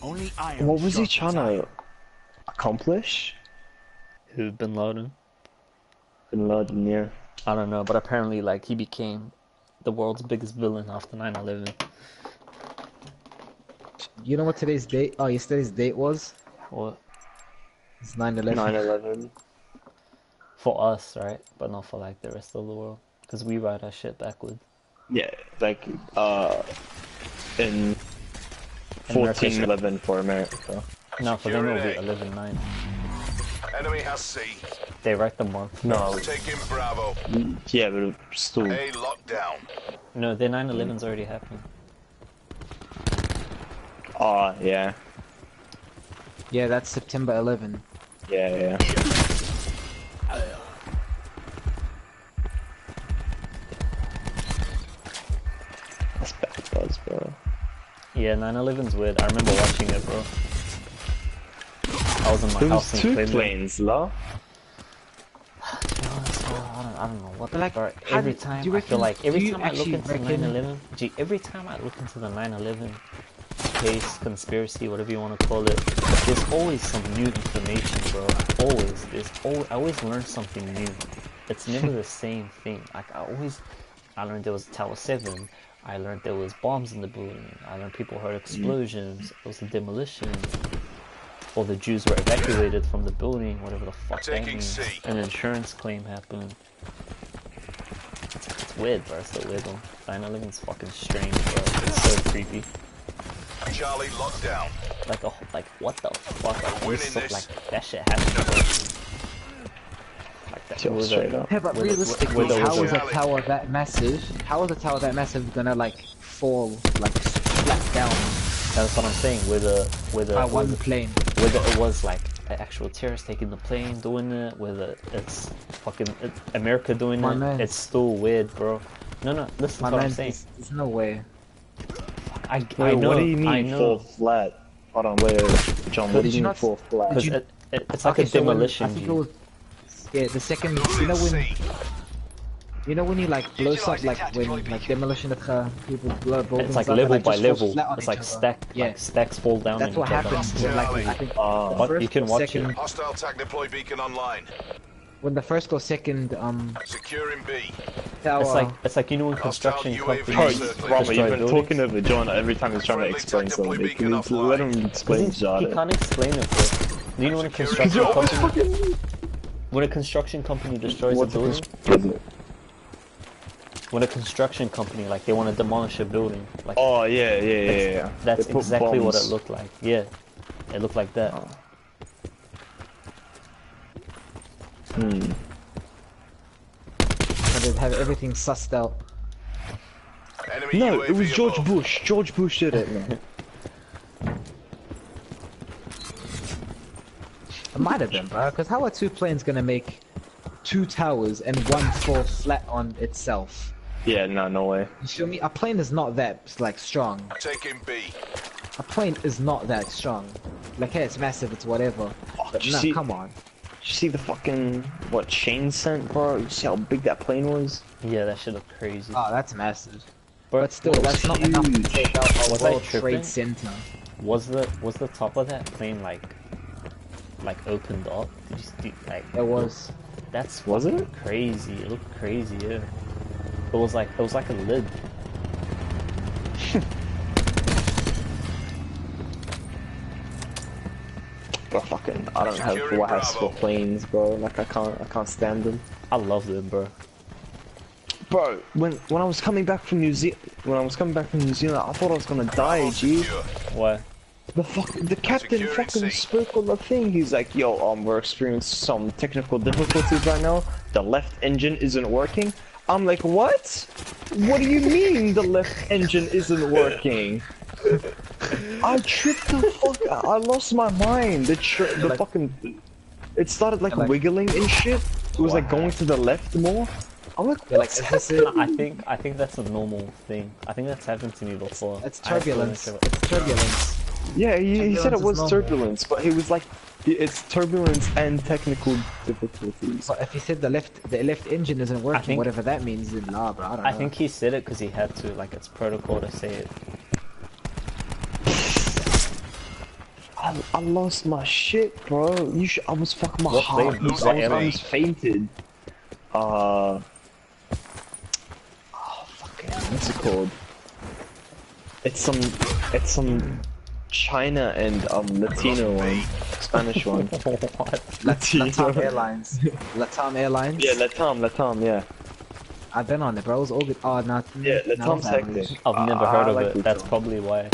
Only iron. What was he trying to to accomplish? Who, Bin Laden? Bin Laden, yeah. I don't know, but apparently, like, he became the world's biggest villain after 9/11. You know what today's date? Oh, yesterday's date was? What? It's 9/11. 9/11. For us, right? But not for, like, the rest of the world. Because we write our shit backwards. Yeah, like in 14/11 for America. No, for them it'll be 11/9. Enemy has C. They write the month. No. Taking Bravo. Yeah, but still. A lockdown. No, their 9/11's already happened. Oh, yeah. Yeah, that's September 11. Yeah. That's bad buzz, bro. Yeah, 9/11's weird. I remember watching it, bro. I was in my There house was in two Cleveland. planes, la. To be honest, bro, I don't know what the Like, fuck. how Every do time you I feel reckon- like do every you time I look actually into reckon- 9/11, gee, every time I look into the 9/11 case, conspiracy, whatever you want to call it, there's always some new information, bro. Always. I always learn something new. It's never the same thing. Like I learned there was Tower 7. I learned there was bombs in the building. I learned people heard explosions. There was a demolition. Or the Jews were evacuated from the building, whatever the fuck that Taking means. C. An insurance claim happened. It's weird, bro. It's a weird one. 9/11's fucking strange, bro. It's so creepy. Charlie lockdown. Like what the fuck? Like, Winning stuff, this. like that shit happened, bro. Like that. Yo, straight up. Yeah, but With a- realistically, with a- how with is a- a tower that massive? How is a tower that massive gonna like fall like flat down That's what I'm saying. by one plane? Whether it was like an actual terrorist taking the plane doing it, whether it's fucking America doing My it, man. it's still weird, bro. No, listen My to what man, I'm saying. there's no way. I Wait, know, what do you mean I know. fall flat? Hold on, wait, John, what do Did you you mean not- fall flat? Because you- it's like Okay, a so when- demolition. I think G. it was. Yeah, the second. You know when you like blow something, like when like demolition of people blow buildings It's like up, level and, by just fall level. flat on It's each like other. Yeah, stacks fall down. that's on what each other. happens. When, like I think the What? first You can or watch it. second, Hostile tag deploy beacon online. when the first or second Securing B. tower. It's like you know when construction Hostile UAV companies Oh, Robert, destroy you've been buildings? talking over John every time he's trying to Friendly explain tactical something. beacon Can you offline. let him explain He John? can't explain it, bro. Do you know when a Security. construction You're company fucking... when a construction company destroys a What's building? the... When a construction company like they want to demolish a building, like Oh, yeah. that's They put exactly what it bombs. looked like. Yeah, it looked like that. Hmm. And they'd have everything sussed out. Enemy No, UAV it was George above. Bush. George Bush did it, man. It might have been, bro. Because how are two planes gonna make two towers and one fall flat on itself? Yeah, no way. You feel me? A plane is not that like strong. Taking B. A plane is not that strong. Like, hey, it's massive, it's whatever. But did you no, see- come on. Did you see the fucking, what, chain sent, bro? You see how big that plane was? Yeah, that shit looked crazy. Oh, that's massive. But But still, that's not enough to take out a Was I World tripping? Trade Center. was the top of that plane like opened up? Did you see, like It was. That's Was it? crazy. It looked crazy, yeah. It was like a lid. But fucking, I don't have WAS for planes, bro. Like I can't stand them. I love them, bro. Bro, when I was coming back from New Zealand, I thought I was gonna die, G. Why? The captain fucking spoke on the thing. He's like, yo, we're experiencing some technical difficulties right now. The left engine isn't working. I'm like, what? What do you mean the left engine isn't working? I tripped the fuck out. I lost my mind. The fucking... It started like wiggling and shit. It was like going to the left more. I'm like, what's happening? I think that's a normal thing. I think that's happened to me before. It's turbulence. It's turbulence. Yeah, he said it was turbulence, but he was like, it's turbulence and technical difficulties. But if he said the left engine isn't working, whatever that means, then nah, bro, I don't know. I think he said it because he had to, like, it's protocol to say it. I lost my shit, bro. I was fucking my heart. I almost fainted. Fucking, what's it called? It's some China and Latino one, Spanish one. Latam Airlines. Latam Airlines. Yeah, Latam, yeah. I've been on it, bro. It was all good. Oh, not. Yeah, Latam's hectic. I've never heard of it. That's probably why.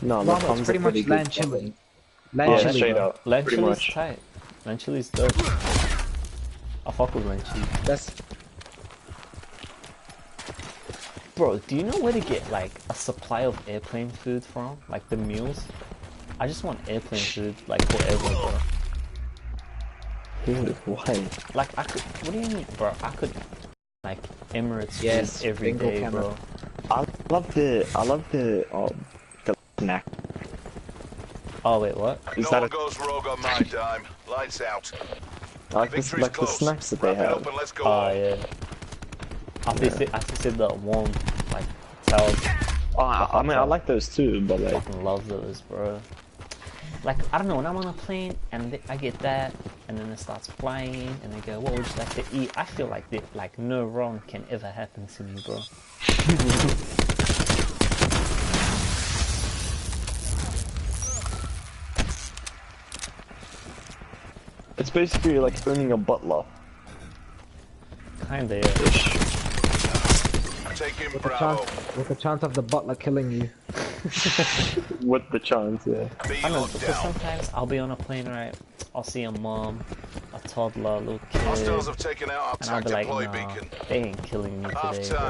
No, Latam's pretty much land chili. Land chili, straight up. Land chili's tight. Land chili's dope. I fuck with land chili. That's. Bro, do you know where to get like a supply of airplane food from? Like the meals? I just want airplane food like forever, bro. Dude, why? Like I could, what do you mean, bro? I could like Emirates food every day, bro. I love the snack. Oh wait, what? Is that goes rogue on my dime. Lights out. I like the snacks that they have. Oh yeah. I said the warm, like, towels. Oh, I mean, I like those too, but like... I fucking love those, bro. Like, I don't know, when I'm on a plane, and I get that, and then it starts flying, and they go, what would you like to eat? I feel like no wrong can ever happen to me, bro. It's basically like owning a butler. Kinda, yeah. With the chance of the butler killing you. With the chance, yeah. I know, because sometimes I'll be on a plane, right? I'll see a mom, a toddler, a little kid, and I'll be like, nah, they ain't killing me today, bro.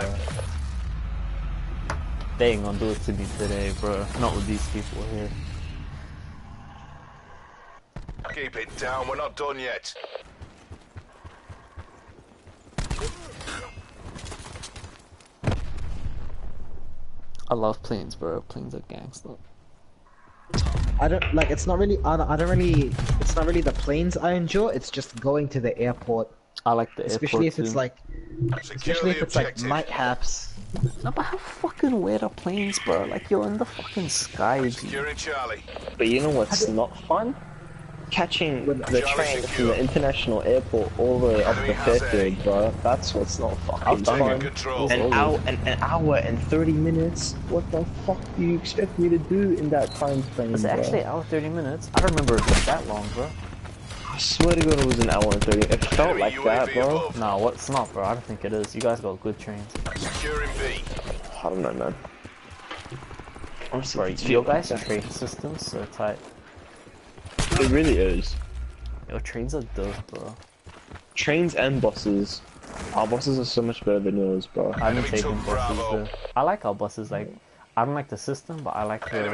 They ain't gonna do it to me today, bro. Not with these people here. Keep it down, we're not done yet. I love planes, bro. Planes are gangster. I don't like. It's not really. I don't really. It's not really the planes I enjoy. It's just going to the airport. I like the especially airport if it's like. Especially if it's like mishaps. No, but how fucking weird are planes, bro? Like you're in the fucking sky. Securing Charlie. But you know what's not fun? Catching the train from the international airport all the way up to Fairfield, bro. That's what's not fucking fun. An hour and 30 minutes? What the fuck do you expect me to do in that time frame, Was it actually an hour 30 minutes? I don't remember it was that long, bro. I swear to God it was an hour and 30. It felt like that, bro. Nah, it's not, bro. I don't think it is. You guys got good trains. Securing B. I don't know, man. Honestly, your guys' train system's so tight. It really is. Your trains are dope, bro. Trains and buses. Our buses are so much better than yours, bro. I haven't taken buses, though. I like our buses, like, I don't like the system, but I like the,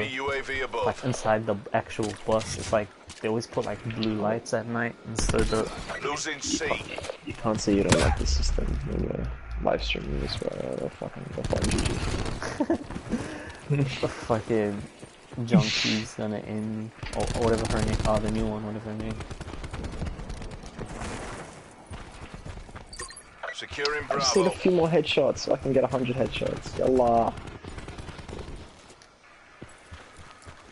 like, inside the actual bus, it's like, they always put, like, blue lights at night, and so dope. Losing C. You can't say you don't like the system when you're live streaming this, bro. They'll fucking the fucking Junkie's gonna end, or whatever her name, the new one, whatever her name. Securing I just need a few more headshots so I can get 100 headshots. Yalla.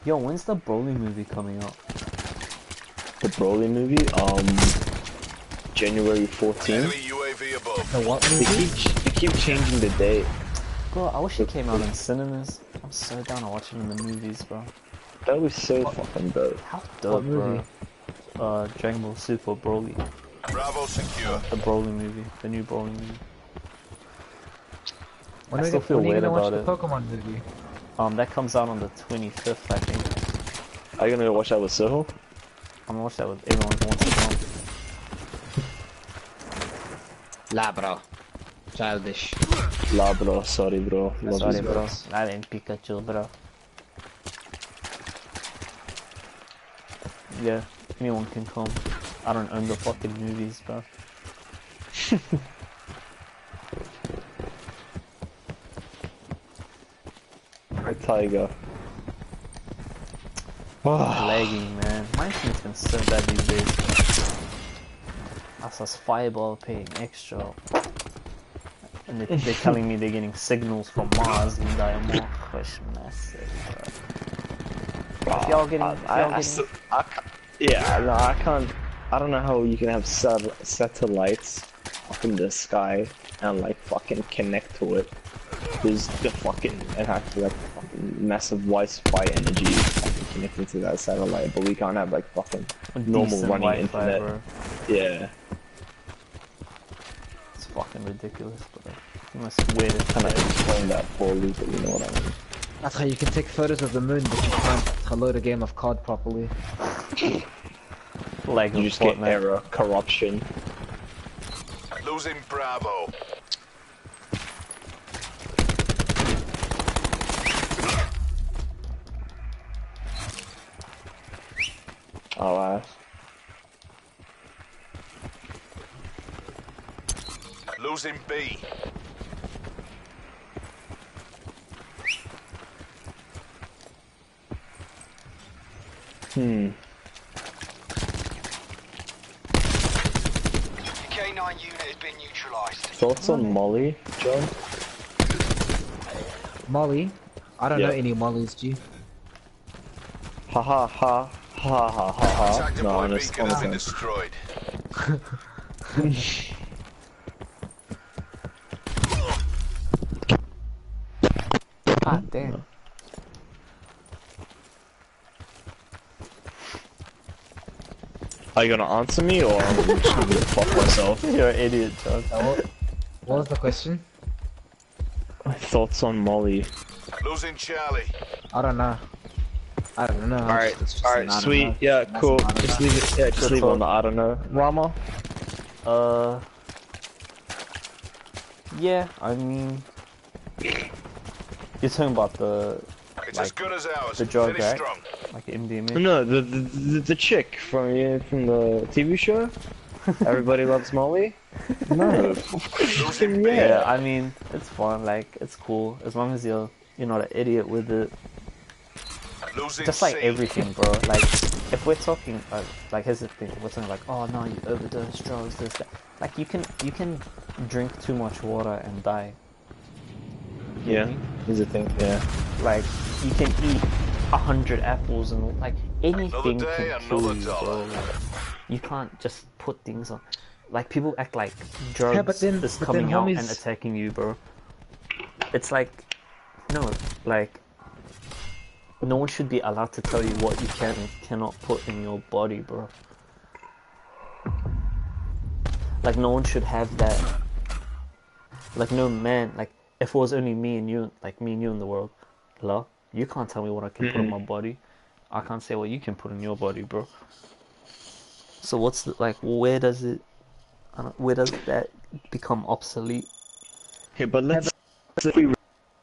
Yo, when's the Broly movie coming out? The Broly movie? January 14th. Enemy UAV above. The what They movie? keep changing the date. Bro, I wish it came out in cinemas. I'm so down to watch it in the movies, bro. That was so fucking dope. How dope, movie? bro. Dragon Ball Super Broly. Bravo secure. The Broly movie. The new Broly movie. When I are still we feel when are you weird gonna watch about the it. Pokemon movie? That comes out on the 25th, I think. Are you gonna go watch that with Soho? I'm gonna watch that with everyone who wants to come. La, bro. Childish. La bro, sorry bro. Sorry, bro. I didn't Pikachu, bro. Yeah, anyone can come. I don't own the fucking movies, bro. Hey Tiger. Lagging, man. My internet's been so bad these days. I saw Fireball paying extra. And they're telling me they're getting signals from Mars and Diamond. Push massive, bro. If y'all getting... Yeah, no, I can't. I don't know how you can have satellites up in the sky and like fucking connect to it. There's the fucking, it has to like fucking massive Wi-Fi energy fucking connecting to that satellite, but we can't have like fucking normal running internet. Bro. Yeah. It's fucking ridiculous, bro. You must wear it. Kind of explain that poorly, but you know what I mean. That's how you can take photos of the moon, but you can't load a game of COD properly. Like You just get error, corruption. Losing Bravo. Oh, Losing B. Hmm. K9 unit has been neutralized. Thoughts on Molly, John? Molly? I don't Yeah. know any Mollies, G. Ha ha ha ha ha ha ha. Attack No, deploy honest, beacon has been honest. destroyed. Ah, damn. Are you gonna answer me or I'm just gonna fuck myself? You're an idiot, John. What was the question? Thoughts on Molly? Losing Charlie. I don't know. I don't know. Alright, It's just an alright, I don't sweet, know. yeah, That's cool. an I don't Just know. leave it, yeah, just leave it on the I don't know. Rama? Yeah, I mean... You're talking about the... It's Like, as good as ours. the drug Finish guy? strong. Like MDMA? No, the chick from the TV show? Everybody Loves Molly? No. Losing B. Yeah, I mean, it's fun, like, it's cool. As long as you're not an idiot with it. Losing Just like C. everything, bro. Like, if we're talking, like, here's the thing. We're talking like, oh no, you overdose, drugs, this, that. Like, you can drink too much water and die. Yeah, here's the thing, yeah. Like, you can eat 100 apples and, like, anything day, can kill another you, bro. dollar. Like, you can't just put things on. Like, people act like drugs but then is coming out and homies- attacking you, bro. It's like, no, like, no one should be allowed to tell you what you can and cannot put in your body, bro. Like, no one should have that. Like, no man, like, if it was only me and you, like, me and you in the world, hello? You can't tell me what I can put in my body. I can't say what you can put in your body, bro. So what's the, like, where does that become obsolete? Okay, but let's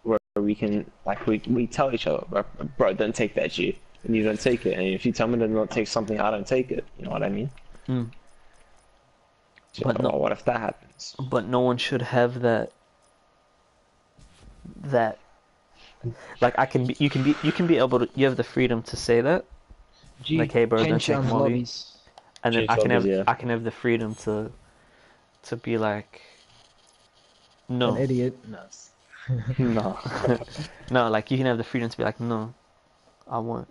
where we can, like, we tell each other, bro, don't take that shit, and you don't take it, and if you tell me to not take something, I don't take it, you know what I mean? Mm. So, But no- what if that happens? But no one should have that, like, you can be able to, you have the freedom to say that, G, like, hey bro, don't change take on Molly. lobbies. And then Change lobbies, yeah. I can have the freedom to be like, no. An idiot. No. No. No, like, you can have the freedom to be like, no, I won't.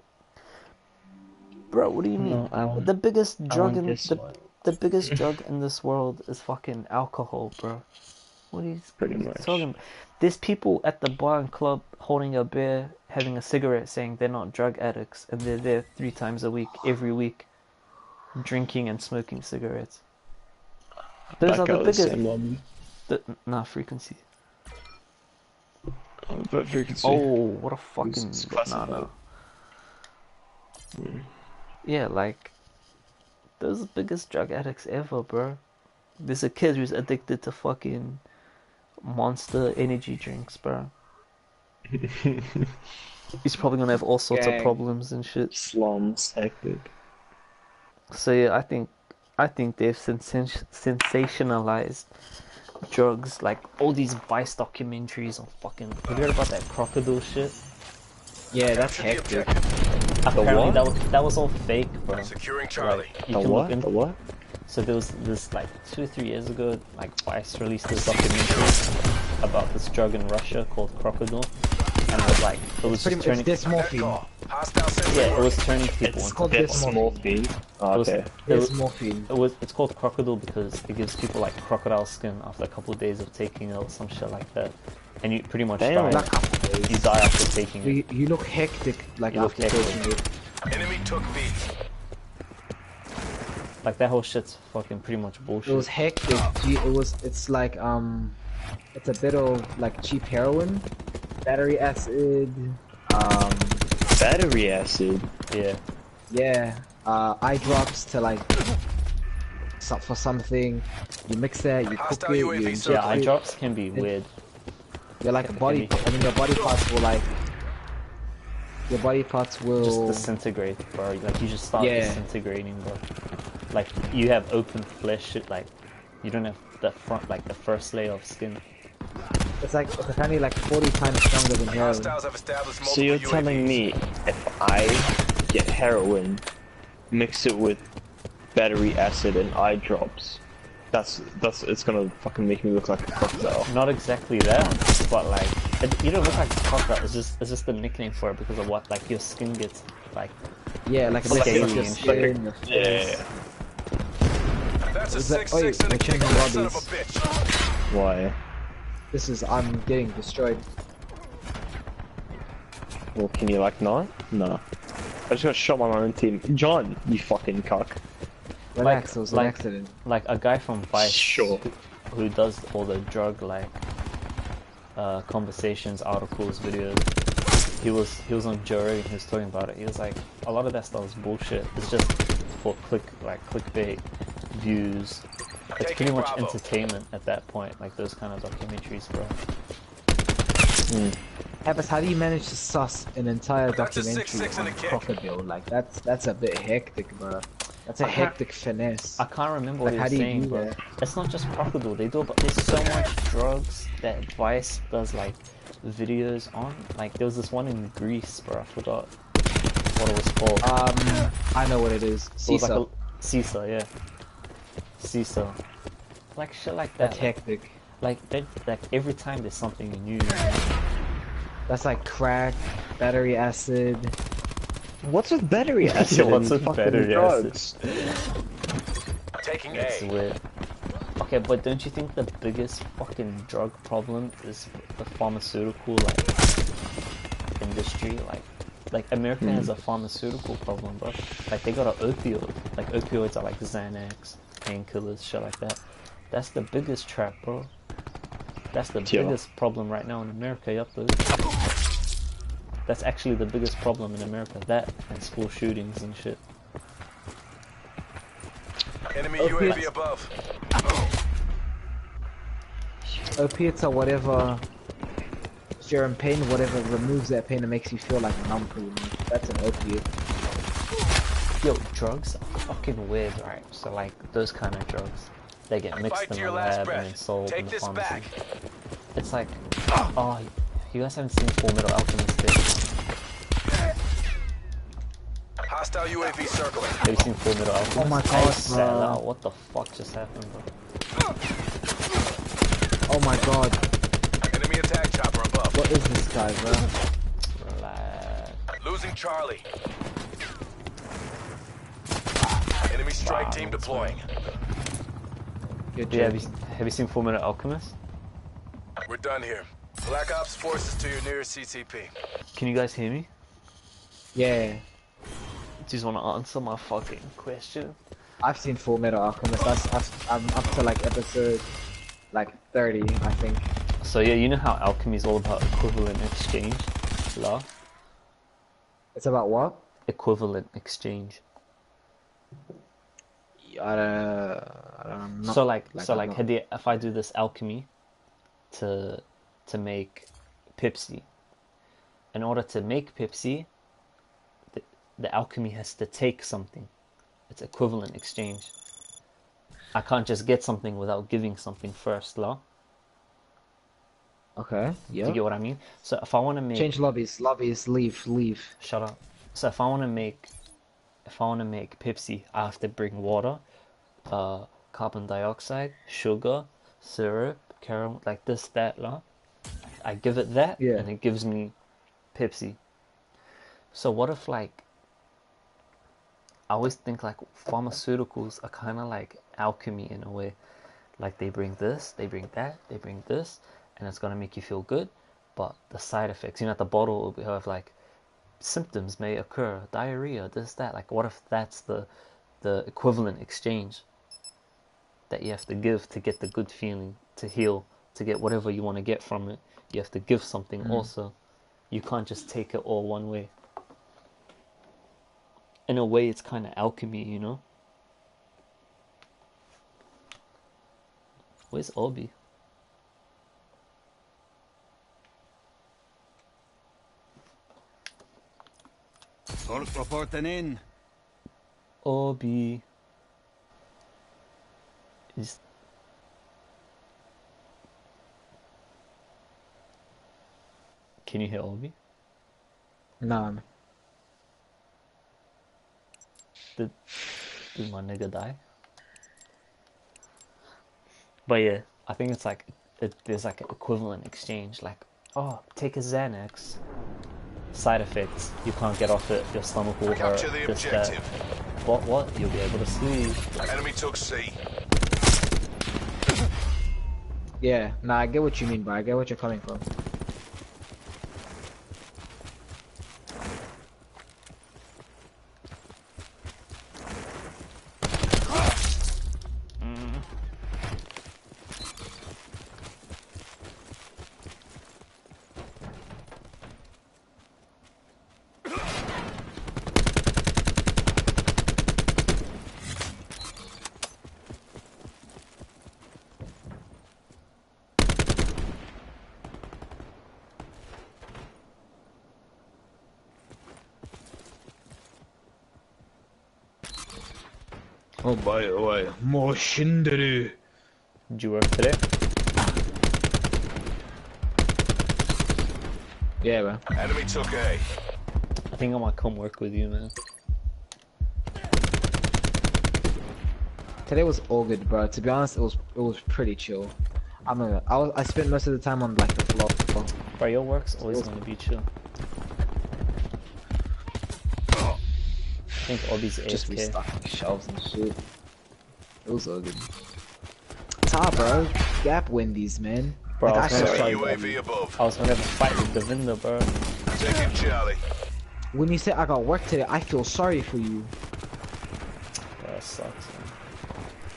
Bro, what do you mean? No, I won't. The biggest drug want in this the one. The biggest drug in this world is fucking alcohol, bro. What are you Pretty much. talking about? There's people at the bar and club holding a beer, having a cigarette, saying they're not drug addicts, and they're there 3 times a week, every week, drinking and smoking cigarettes. Those are the biggest. Nah, frequency. But frequency. Oh, what a fucking no. Yeah, like those are the biggest drug addicts ever, bro. There's a kid who's addicted to fucking Monster energy drinks, bro. He's probably gonna have all sorts of problems and shit. Slums, hectic. So yeah, I think they've sensationalized drugs, like all these Vice documentaries on fucking. Have you heard about that crocodile shit? Yeah, that's hectic. Apparently that was all fake, bro. Securing Charlie. Like, you can look The what? So there was this, like 2 or 3 years ago, like Vice released this documentary about this drug in Russia called crocodile, and it was like it was just turning. It's morphine. Yeah, it was turning people. It's called morphine. Oh, okay. Morphine. It's called crocodile because it gives people like crocodile skin after a couple of days of taking it or some shit like that, and you pretty much die. You die after taking it. You look hectic like after taking it. Enemy took B. Like that whole shit's fucking pretty much bullshit. It was hectic. It's like it's a bit of like cheap heroin, battery acid, Battery acid. Yeah. Eye drops to like for something. You mix that, you cook it, you inject it. Yeah, eye drops can be weird. You're like a body. I mean, your body parts will like. Your body parts will just disintegrate, bro. Like you just start disintegrating, bro. Like you have open flesh, like you don't have the front, like the first layer of skin. It's apparently like 40 times stronger than heroin. So you're telling me if I get heroin, mix it with battery acid and eye drops, that's it's gonna fucking make me look like a crocodile. Not exactly that, but like you don't look like a crocodile. It's just the nickname for it because of what like your skin gets like. Yeah, like scaly your and shit. skin. Yeah. That's a We're 6-6 and a kick son of a bitch. Why? I'm getting destroyed. Well, can you like not? No. I just got shot by my own team. John, you fucking cuck. Relax, it was an accident. Like a guy from Vice Sure. who does all the drug like conversations, articles, videos. He was on Joe Rogan, he was talking about it. He was like, a lot of that stuff is bullshit. It's just for clickbait, views. It's pretty much entertainment at that point, like those kind of documentaries, bro. But how do you manage to suss an entire documentary on a crocodile? Like that's a bit hectic, bro. That's a hectic finesse. I can't remember what he was saying, bro. It's not just crocodile. They do, but there's so much drugs that Vice does like videos on. Like there was this one in Greece, bro. I forgot what it was called. I know what it is. CISA. CISA, yeah. CISA. Like shit like that. That's hectic. Like every time there's something new. That's like crack, battery acid. What's with battery acid? What's with battery drugs? Taking It's A. weird. Okay, but don't you think the biggest fucking drug problem is the pharmaceutical like industry? Like America has a pharmaceutical problem, bro. Like they got an opioid. Like opioids are like Xanax, painkillers, shit like that. That's the biggest trap, bro. That's the biggest problem right now in America, yup, dude. That's actually the biggest problem in America. That and school shootings and shit. Enemy UAV above. Opiates are whatever. If you're in pain, whatever removes that pain and makes you feel like numb, pretty much. That's an opiate. Yo, drugs are fucking weird, right? So like those kind of drugs, they get mixed in the lab and then sold in the pharmacy. It's like, oh, you guys haven't seen Full Metal Alchemist yet? Hostile UAV circling. Have you seen Full Metal Alchemist? Oh my god, bro. What the fuck just happened, bro? Oh my god. Enemy attack chopper above. What is this guy, bro? Relax. Losing Charlie. Enemy Enemy strike team deploying. Good Yeah, job. have you seen Fullmetal Alchemist? We're done here. Black Ops forces to your nearest CCP. Can you guys hear me? Yeah. Do you want to answer my fucking question? I've seen Full Metal Alchemist. I'm up to like episode like 30, I think. So yeah, you know how alchemy is all about equivalent exchange? La? It's about what? Equivalent exchange. I don't know. So like I'm not- if I do this alchemy to make Pepsi, in order to make Pepsi, the alchemy has to take something. It's equivalent exchange. I can't just get something without giving something first, la? Okay, Do yeah. you get what I mean? So if I want to make Change lobbies, leave. Shut up. So if I want to make Pepsi, I have to bring water, carbon dioxide, sugar, syrup, caramel, like this, that, la. I give it that, Yeah. and it gives me Pepsi. So what if like I always think like pharmaceuticals are kind of like alchemy in a way. Like they bring this, they bring that, they bring this, and it's gonna make you feel good. But the side effects, at the bottle will have like symptoms may occur, diarrhea, this, that. Like what if that's the equivalent exchange that you have to give to get the good feeling, to heal, to get whatever you want to get from it. You have to give something also. You can't just take it all one way. In a way, it's kind of alchemy, you know? Where's Obi? Hulk reporting in. Obi. Is... Can you hear Obi? Nah. Did my nigga die? But yeah, I think it's like there's like an equivalent exchange. Like, oh, take a Xanax. Side effects: you can't get off it. Your stomach will hurt. Capture the This, that. objective. What? You'll be able to sleep. Enemy took C. Yeah, nah, I get what you mean, bro. I get what you're coming from. Oh boy. Moshinderu. Did you work today? Yeah, bro. Enemy took A. I think I might come work with you, man. Today was all good, bro. To be honest, it was pretty chill. I spent most of the time on like the floor. Bro, your work's always gonna be chill. I think Obi's Just AFK. restocking shelves and shit. It was all good. Top, bro. Gap Wendy's, man. Bro, Like, I was sorry, UAV above. I was gonna have a fight with Devinda, bro. Taking Charlie. when you say I got work today, I feel sorry for you. Bro, that sucks, man.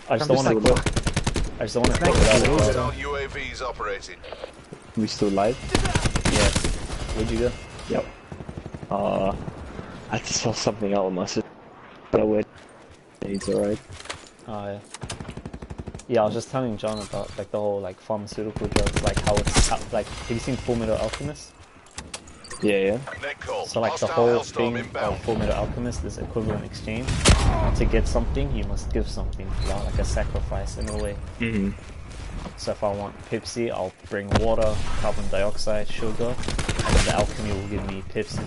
I just I'm don't just want to like, quit. I just don't want to Like, quit without it, Hostile bro. UAVs operating. We still live? Yes. Where'd you go? Yep. I just saw something out with my sister. But I went. It's alright. Oh, yeah. Yeah, I was just telling John about like the whole like pharmaceutical drugs, like how it's like. Have you seen Fullmetal Alchemist? Yeah. Net call. So like the Hostile whole Hellstorm thing inbound. of Fullmetal Alchemist is equivalent exchange. To get something, you must give something, like a sacrifice in a way. So if I want Pepsi, I'll bring water, carbon dioxide, sugar, and then the alchemy will give me Pepsi.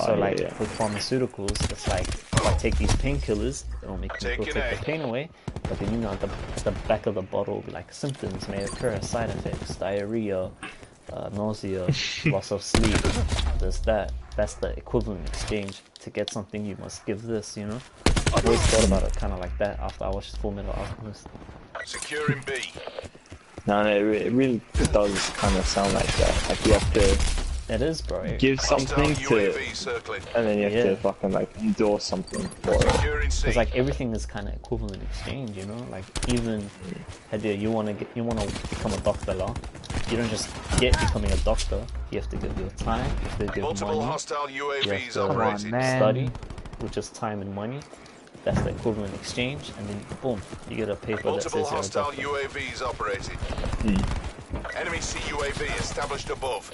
So like with pharmaceuticals, it's like if I take these painkillers, it'll make me feel, take the pain away. But then at the back of the bottle will be like symptoms may occur, side effects, diarrhea, nausea, loss of sleep, this, that. That's the equivalent exchange. To get something, you must give this, you know? I've always thought about it kind of like that after I watched Full Metal Alchemist. Securing B. No, it really does kind of sound like that. Like you have to It is, bro. give something Hostile to, UAV circling. and then you have to fucking like endure something for it. Securing C. It's like everything is kind of equivalent exchange, you know. Like even, Hadir, you wanna become a doctor, law. You don't just get becoming a doctor. You have to give your time. You have to give Multiple money. hostile You have UAVs to operating. study, which is time and money. That's the equivalent exchange, and then boom, you get a paper that Multiple says you're a hostile doctor. UAVs operating. Enemy CUAV established above.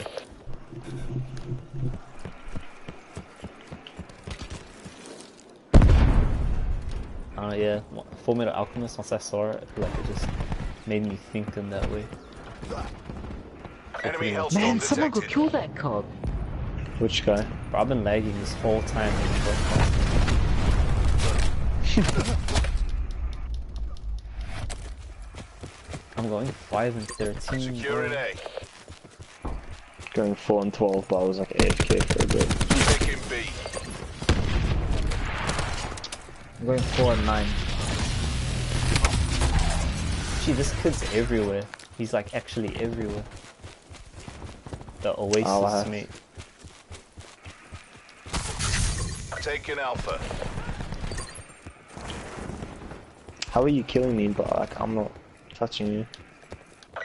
Yeah, Full Metal Alchemist, once I saw it, I feel like it just made me think in that way. Enemy hellstorm Man, detected. someone go kill that cop. Which guy? Bro, I've been lagging this whole time in the broadcast. I'm going 5 and 13. Securing bro. A. Going 4 and 12, but I was like AFK for a bit. Taking B. I'm going 4 and 9. Gee, this kid's everywhere. He's like actually everywhere. The Oasis mate. Taking Alpha. How are you killing me, but like I'm not touching you?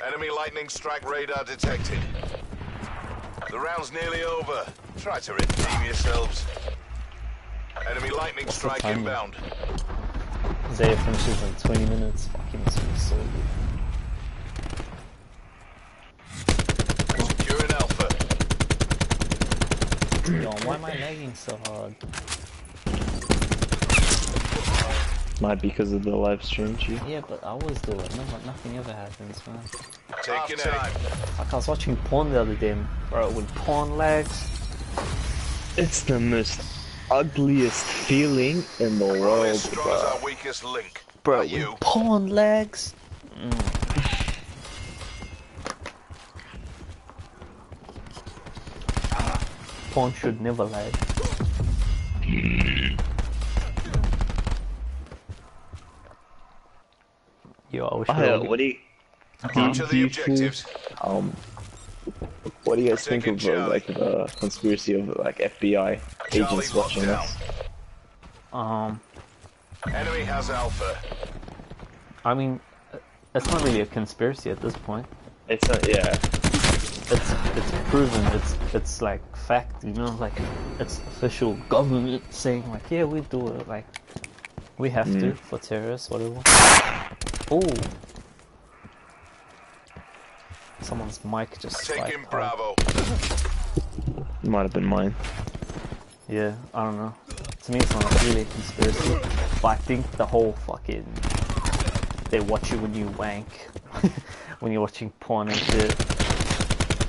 Enemy lightning strike radar detected. The round's nearly over. Try to redeem yourselves. Enemy lightning strike timing? inbound. Zaya finishes in 20 minutes. Fuck, he must be so good. Securing Alpha. Yo, why am I lagging so hard? Might be because of the live stream, G. Yeah, but I always do it. Nothing ever happens, man. Taking A. Like I was watching porn the other day, bro, with porn lags. It's the most ugliest feeling in the We're only world, as strong as bro. our weakest link. Bro, Not you. Porn lags. Porn should never lag. Yo, I wish What do you Capture the objectives. what do you guys think Taking of Charlie. like the conspiracy of like FBI agents Charlie watching locked us? Enemy has Alpha. I mean, it's not really a conspiracy at this point. It's not, yeah. It's proven. It's like fact. You know, like it's official government saying like, yeah, we do it. Like we have to for terrorists, whatever. Oh, someone's mic just Taking spiked. Bravo. Might have been mine. Yeah, I don't know. To me, it's not really a conspiracy, but I think the whole fucking they watch you when you wank, when you're watching porn and shit.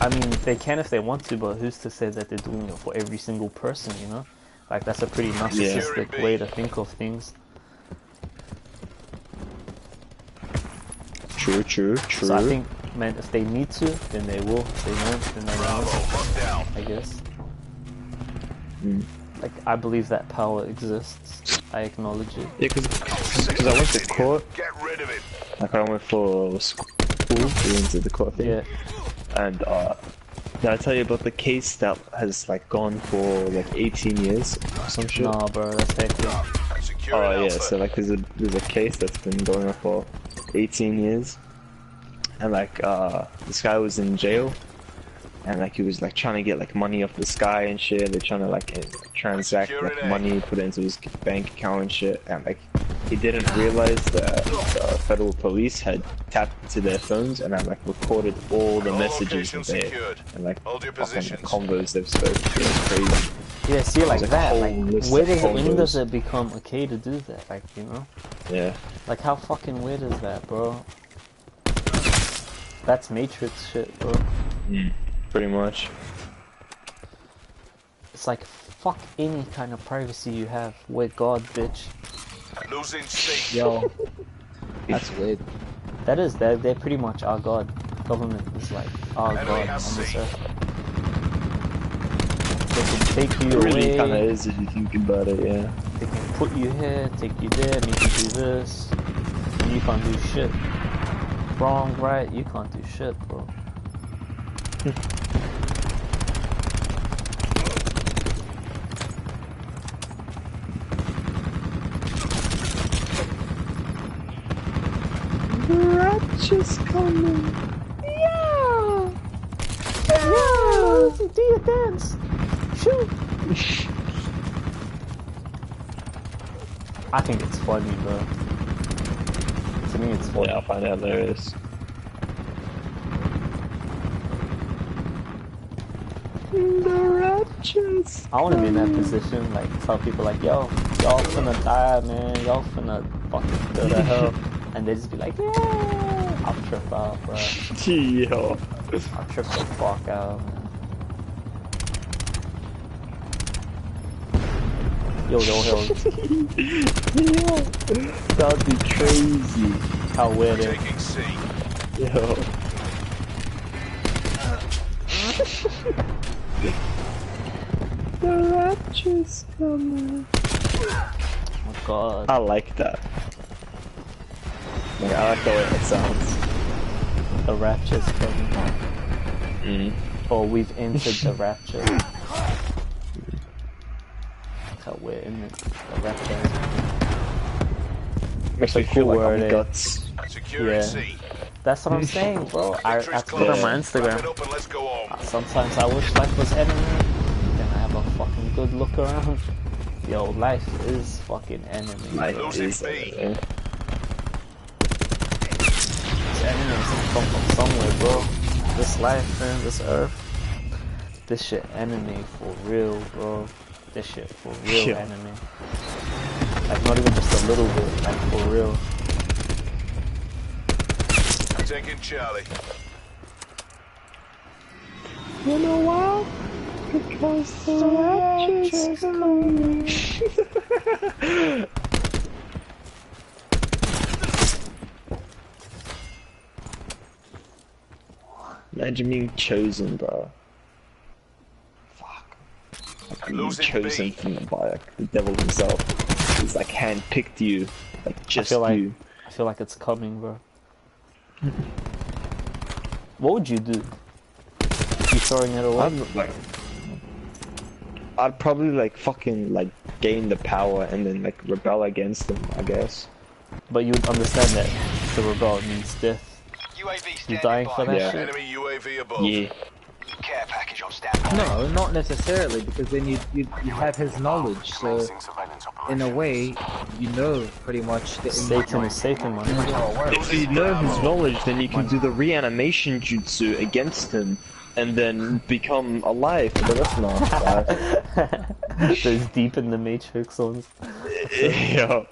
I mean, they can if they want to, but who's to say that they're doing it for every single person, you know? Like, that's a pretty narcissistic way to think of things. True. So I think, man, if they need to, then they will. If they won't, then they Bravo. won't, Locked down. I guess. Like, I believe that power exists. I acknowledge it. Yeah, because I went to court. Get rid of it. Like I went for school. We went to the court thing. Yeah. And did I tell you about the case that has like gone for like 18 years or some shit? Nah, bro, that's hectic. Securing Oh yeah, Alpha. so like there's a case that's been going on for 18 years, and like this guy was in jail, and like he was like trying to get like money off this guy and shit. They're trying to like transact like money, put it into his bank account and shit, and like he didn't realize that the federal police had tapped into their phones and had like recorded all the All messages locations that they secured. and like Hold your fucking positions. convos they've spoken. It was crazy. Yeah, see, like There's, like, a that, whole like, list when of does combos. it become okay to do that? Like, you know? Yeah. Like, how fucking weird is that, bro? That's Matrix shit, bro. Pretty much. It's like, fuck any kind of privacy you have. We're God, bitch. Losing C. Yo, that's weird. That is, they're pretty much our God. Government is like our Enemy God on has this C. earth. They can take you It really away. kind of is if you think about it, yeah. They can put you here, take you there, make you do this. And you can't do shit. Wrong, right? You can't do shit, bro. The rapture's coming. Yeah! Yeah! Do your dance! Shoot! I think it's funny, bro. To me, it's funny. Yeah, I find it hilarious. The raptures. I want to be in that position, like, tell people, like, yo, y'all finna die, man. Y'all finna fucking go to hell. And they just be like, yeah! I'll trip out, bro. Yo. I'll trip the fuck out, man. Yo, yo, yo. Yo. That'd be crazy. How weird it is. Taking C. Yo. The rapture's coming. Oh my god. I like that. Like, I like the way it sounds. The rapture's coming. Or we've entered the rapture. That's how we're in it. The rapture. Makes me feel like I'm guts. Securing C. That's what I'm saying, bro. I put on my Instagram. Wrap it up and let's go home. Sometimes I wish life was enemy. Then I have a fucking good look around. Yo, life is fucking enemy. Life Losing is B. This enemy come from somewhere, bro. This life, man, this earth. This shit enemy for real, bro. This shit for real enemy. Like, not even just a little bit, like, for real. Taking Charlie. You know why? Because the rapture's coming. Imagine being chosen, bro. Fuck. Like being chosen from by the devil himself. He's like handpicked you, like just you. I feel like it's coming, bro. What would you do? You throwing it away? I'd probably like fucking like gain the power and then like rebel against them, I guess. But you would understand that to rebel means death. UAV You dying for that shit? Enemy UAV above. Yeah. Care package on standby. No, not necessarily, because then you have his knowledge, so in a way, you know pretty much the Satan is Satan, man. If you know his knowledge, then you can do the reanimation jutsu against him and then become alive for the rest of our life. Those deep in the Matrix ones. Yeah.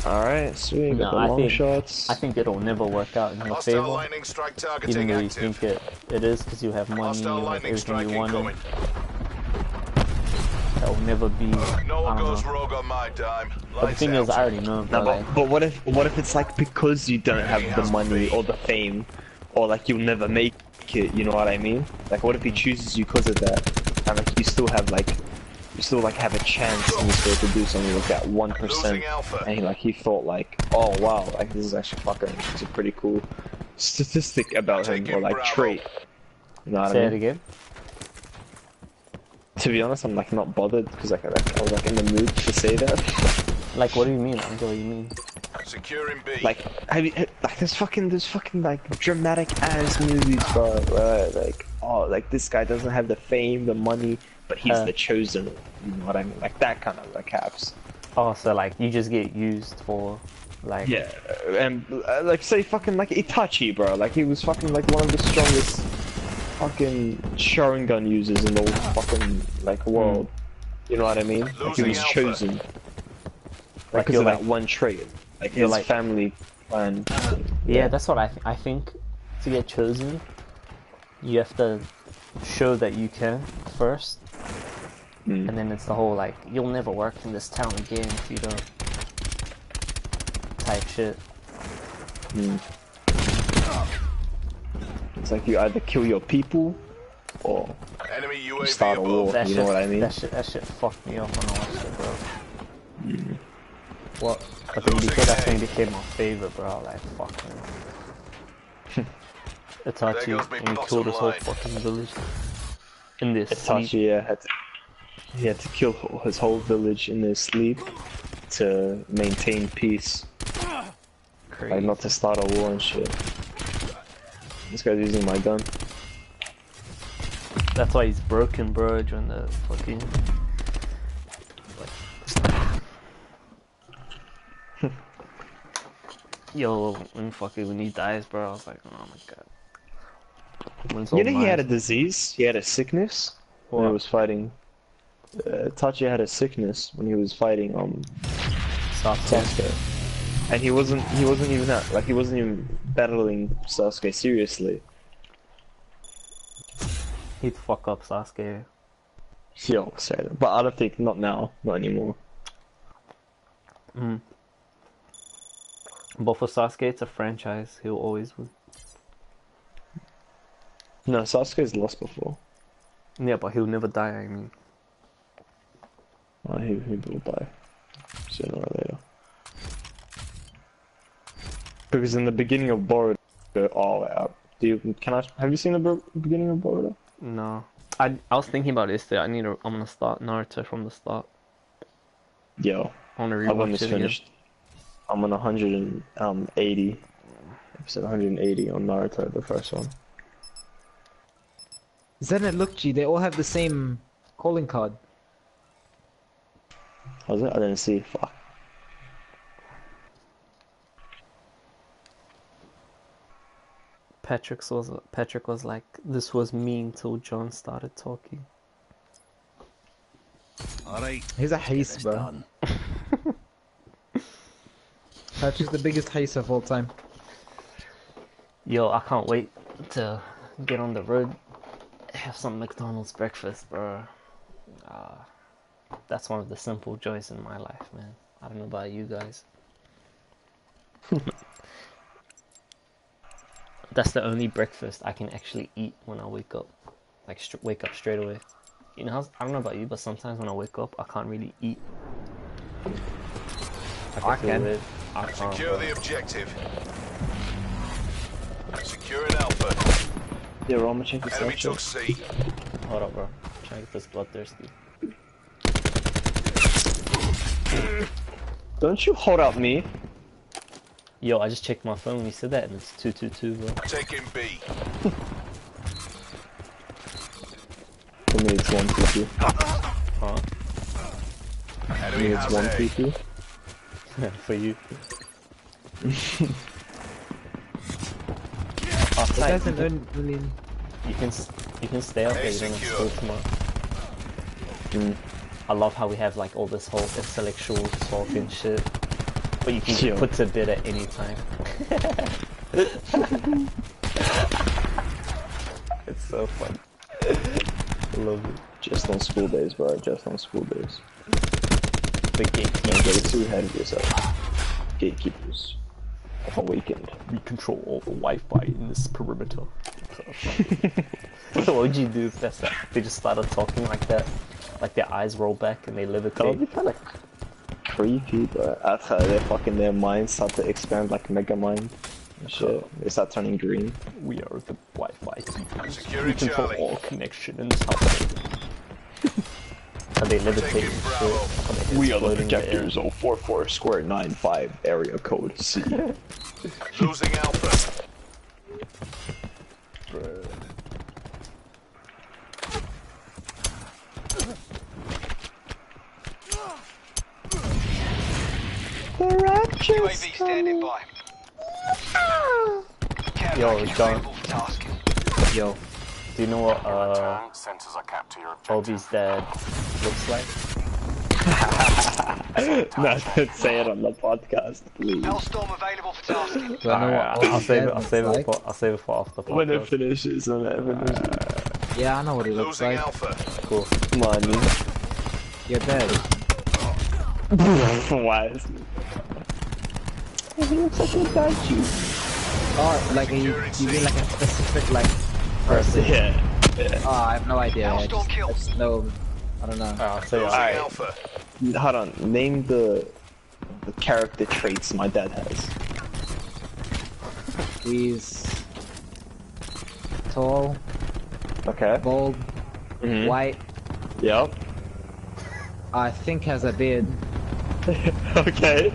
Alright, sweet. Got the long shots. I think it'll never work out in your Hostile favor. lightning strike targeting Even though you active. think it is, because you have money, Hostile you have lightning everything strike you want. incoming. That will never be. No I one don't goes know. rogue on my dime. But the thing is, I already know. No, but what if it's like because you don't have the money or the fame, or like you'll never make it? You know what I mean? Like, what if he chooses you because of that, and like you still have like have a chance in this world to do something like that 1%, and he thought like, oh wow, like this is actually it's a pretty cool statistic about him or like trait. You know what Say I it mean? again. To be honest, I'm like not bothered because I was like in the mood to say that. Like, what do you mean? I don't know what you mean. Securing B. Like, like there's fucking like dramatic ass movies, bro. Right? Like, oh, like this guy doesn't have the fame, the money, but he's the chosen. You know what I mean? Like that kind of like haps. Oh, so like you just get used for, like. Yeah, and like say fucking like Itachi, bro. Like he was fucking like one of the strongest fucking Sharingan users in the fucking like world. You know what I mean? Like he was chosen. Like because of that one trait. Like his family plan. Yeah, that's what I think. To get chosen, you have to show that you can first, and then it's the whole like you'll never work in this town again if you don't type shit. It's like you either kill your people or Enemy UAV start a above. war. That You shit, know what I mean? That shit fucked me up when I watched it, bro. What? But then that thing became my favorite, bro. Like, fuck, man. Itachi, and he killed his whole fucking village. In this sleep. Itachi, yeah, he had to kill his whole village in their sleep to maintain peace. Crazy. Like, not to start a war and shit. This guy's using my gun. That's why he's broken, bro, during the fucking... Like... Yo, when he dies, bro, I was like, oh my god. You know he had a disease? He had a sickness when he was fighting. Tachi had a sickness when he was fighting Sasuke. And he wasn't even battling Sasuke seriously. He'd fuck up Sasuke. Yo, sorry, but I don't think, not now, not anymore. But for Sasuke, it's a franchise. He'll always win. No, Sasuke's lost before. Yeah, but he'll never die, I mean. He will die sooner or later. Because in the beginning of Boruto, have you seen the beginning of Boruto? No. I was thinking about this today. I'm gonna start Naruto from the start. Yo, I wanna I've rewatch almost it finished. again. I'm on 180. Episode 180 on Naruto, the first one. Zen and Lookji, they all have the same calling card. Was it? I didn't see. Fuck. Patrick was like, this was me until John started talking. Alright. He's a heist, bro. Patrick's the biggest heist of all time. Yo, I can't wait to get on the road, have some McDonald's breakfast, bro. That's one of the simple joys in my life, man. I don't know about you guys. That's the only breakfast I can actually eat when I wake up. Like, wake up straight away. You know, I don't know about you, but sometimes when I wake up, I can't really eat. I can. I can't, Secure bro. the objective. Securing Alpha. Yeah, Roma, check this Enemy out. took C. Hold up, bro. I'm trying to get this bloodthirsty. Don't you hold up me. Yo, I just checked my phone when you said that, and it's 222, bro. Taking B. For me, it's 122. Huh? For Enemy me, it's has 122. For you. It doesn't earn million. You can stay up there, you don't have to go tomorrow. I love how we have like all this whole intellectual talk and shit, but you can put to bed at any time. It's so fun. I love it. Just on school days, bro. Just on school days. The gatekeepers. Don't get too ahead of yourself. Gatekeepers. Awakened. We control all the Wi-Fi in this perimeter. What would you do if they just started talking like that? Like their eyes roll back and they levitate? That would be kind of creepy, bro. After their minds start to expand like Mega Mind and shit. They start turning green. We are the Wi-Fi keepers. Securing We control Charlie. all connection in this household. How they levitate Taking and shit. Bravo. How they We are the explode in air. projectors of 44*95 area code C. Losing Alpha. UAV standing by. Care Yo, package John. available for tasking. Yo, do you know what Sensors are capped to your Obi's dad looks like? Not to say it on the podcast, please. Hellstorm available for tasking. Do I know what I'll save it. like? I'll save it for after the When it podcast. finishes, when it finishes. Yeah, I know what he looks Losing like. Alpha. Cool. Come on, man. You're dead. Why is he looks like a statue. Oh, like you mean like a specific like person? Yeah. Oh, I have no idea. I Hellstorm kill. just know. I don't know. I'll tell you. Losing Alright. Alpha. Hold on. Name the character traits my dad has. He's tall, Okay. bald, white. Yep. I think has a beard. Okay.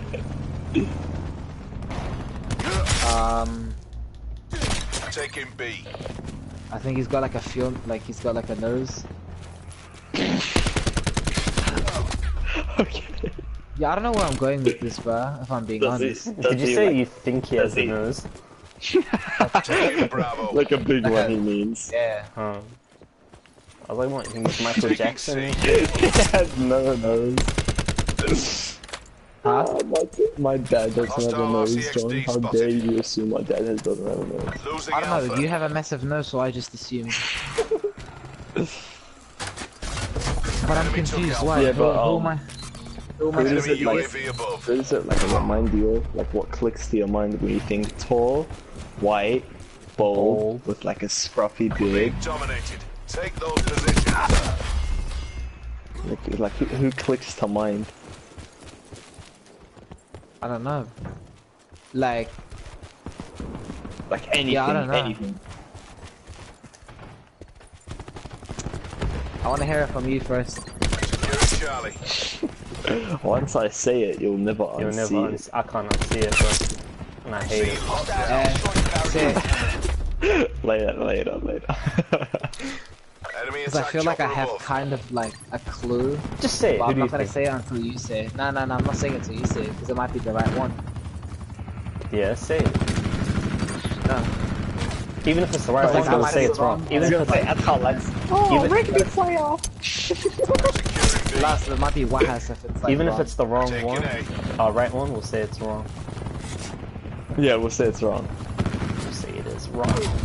Taking B. I think he's got like a feel, like he's got like a nose. Okay. Yeah, I don't know where I'm going with this, bro. If I'm being honest. Did you say you think he has a nose? Taking Bravo. Like a big one, he means. Yeah. I was like, what? He's Michael Taking Jackson? C. He has no nose. Huh? My dad doesn't have a Hostile nose, RCXD John. How spotted. dare you assume my dad doesn't have a nose? Losing I don't know. Alpha. You have a massive nose, so I just assume. But I'm Enemy took confused. Alpha. Why? Yeah, but, who am I? Who am I Who supposed does to it like? UAV above. What is it like? Remind you of like what clicks to your mind when you think tall, white, bold, with like a scruffy beard? Being dominated. Take those positions. Like who clicks to mind? I don't know. Like, Like anything, Yeah, I don't know. anything. I want to hear it from you first. Securing Charlie. Once I say it, you'll never You'll unsee never. it. I can't unsee it, but and I hate it. Say, Later. Enemy because I attack feel like I chopper have above. kind of like a clue, Just say it. but Who I'm do you not gonna think? say it until you say it. No, I'm not saying it until you say it, because it might be the right one. Yeah, say it. No. Even if it's the right But, like, one, I you'll might say be it's wrong. wrong. Even if it's like, Last, it might be Wahas if it's like even wrong. if it's the wrong Taking one, A. right one, we'll say it's wrong. Yeah, we'll say it's wrong. We'll say it is wrong, man.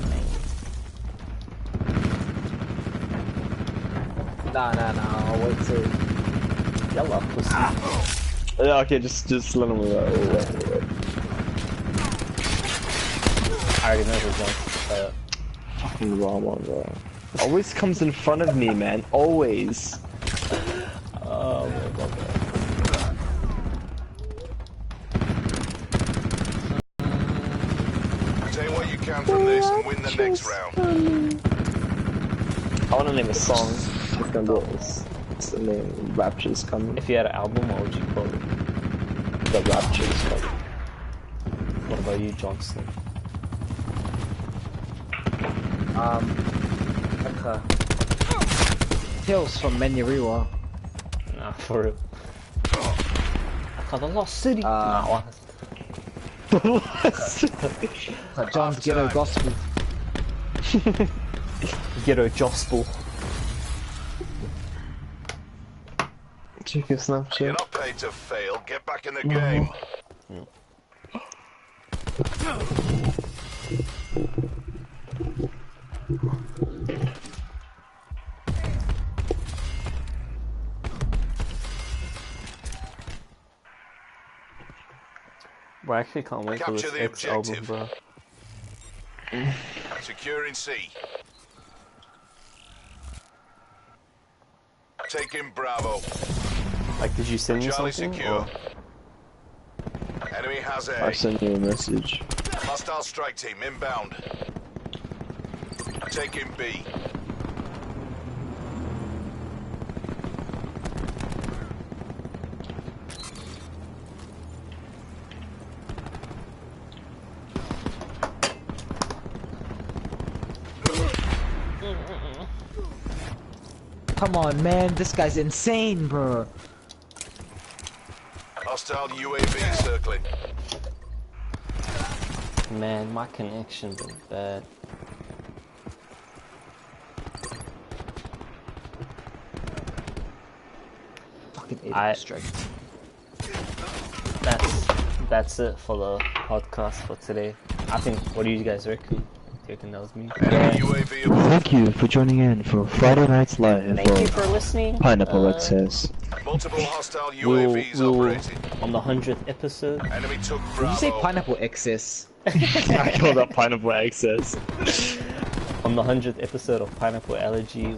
Nah, I'll wait till. Yellow pussy. Yeah, okay, just let him wait. I already know who's on. Fucking wrong one, bro. Always comes in front of me, man. Always. Oh my god. Take what you can from this and win the next round. I wanna name a song. It's gonna do this. It's the name. Rapture's coming. If you had an album, what would you call it? The Rapture's coming. What about you, Johnston? Okay. Tales from Menuriwa. Nah, for real. I call the Lost City. Uh, Nah, John's Ghetto Gospel. Ghetto Gospel. Check your Snapchat. You're not paid to fail. Get back in the game. Bro, I actually can't wait for this Capture the X album, objective. bro. Securing C. Taking Bravo. Like, did you send me Charlie something? secure. Or... Enemy has I A. sent you a message. Hostile strike team inbound. Taking B. Come on, man, this guy's insane, bro. Hostile UAV circling. Man, my connection been bad. Fucking I- idiot strike. That's it for the podcast for today. I think. What do you guys reckon? Do you reckon that was me? Enemy UAV above. Thank you for joining in for Friday Night's Live Thank you for for listening. Pineapple Access. Multiple hostile We'll, UAVs we'll, operating. on the 100th episode. Enemy took Did Bravo. you say pineapple excess? I called that pineapple access. On On the 100th episode of Pineapple Allergy,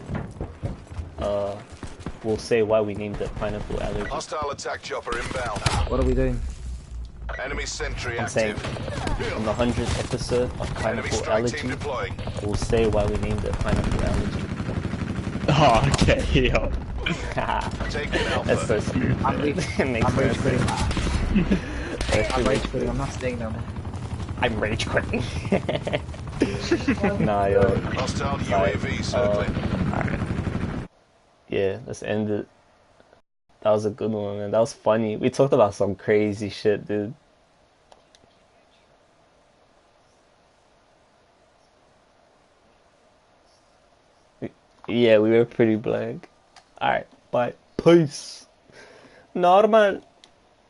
we'll say why we named it Pineapple Allergy. Hostile attack chopper inbound. What are we doing? Enemy sentry I'm saying, active. on the 100th episode of Enemy Pineapple strike team Allergy, deploying. we'll say why we named it Pineapple Allergy. Oh, okay, yo. Taking Alpha. That's so stupid. I'm rage quitting. I'm rage quitting. I'm not staying there, man. I'm rage quitting. Nah, yo. Hostile UAV circling. Yeah, let's end it. That was a good one, man. That was funny. We talked about some crazy shit, dude. Yeah, we were pretty blank. Alright, bye. Peace. Normal.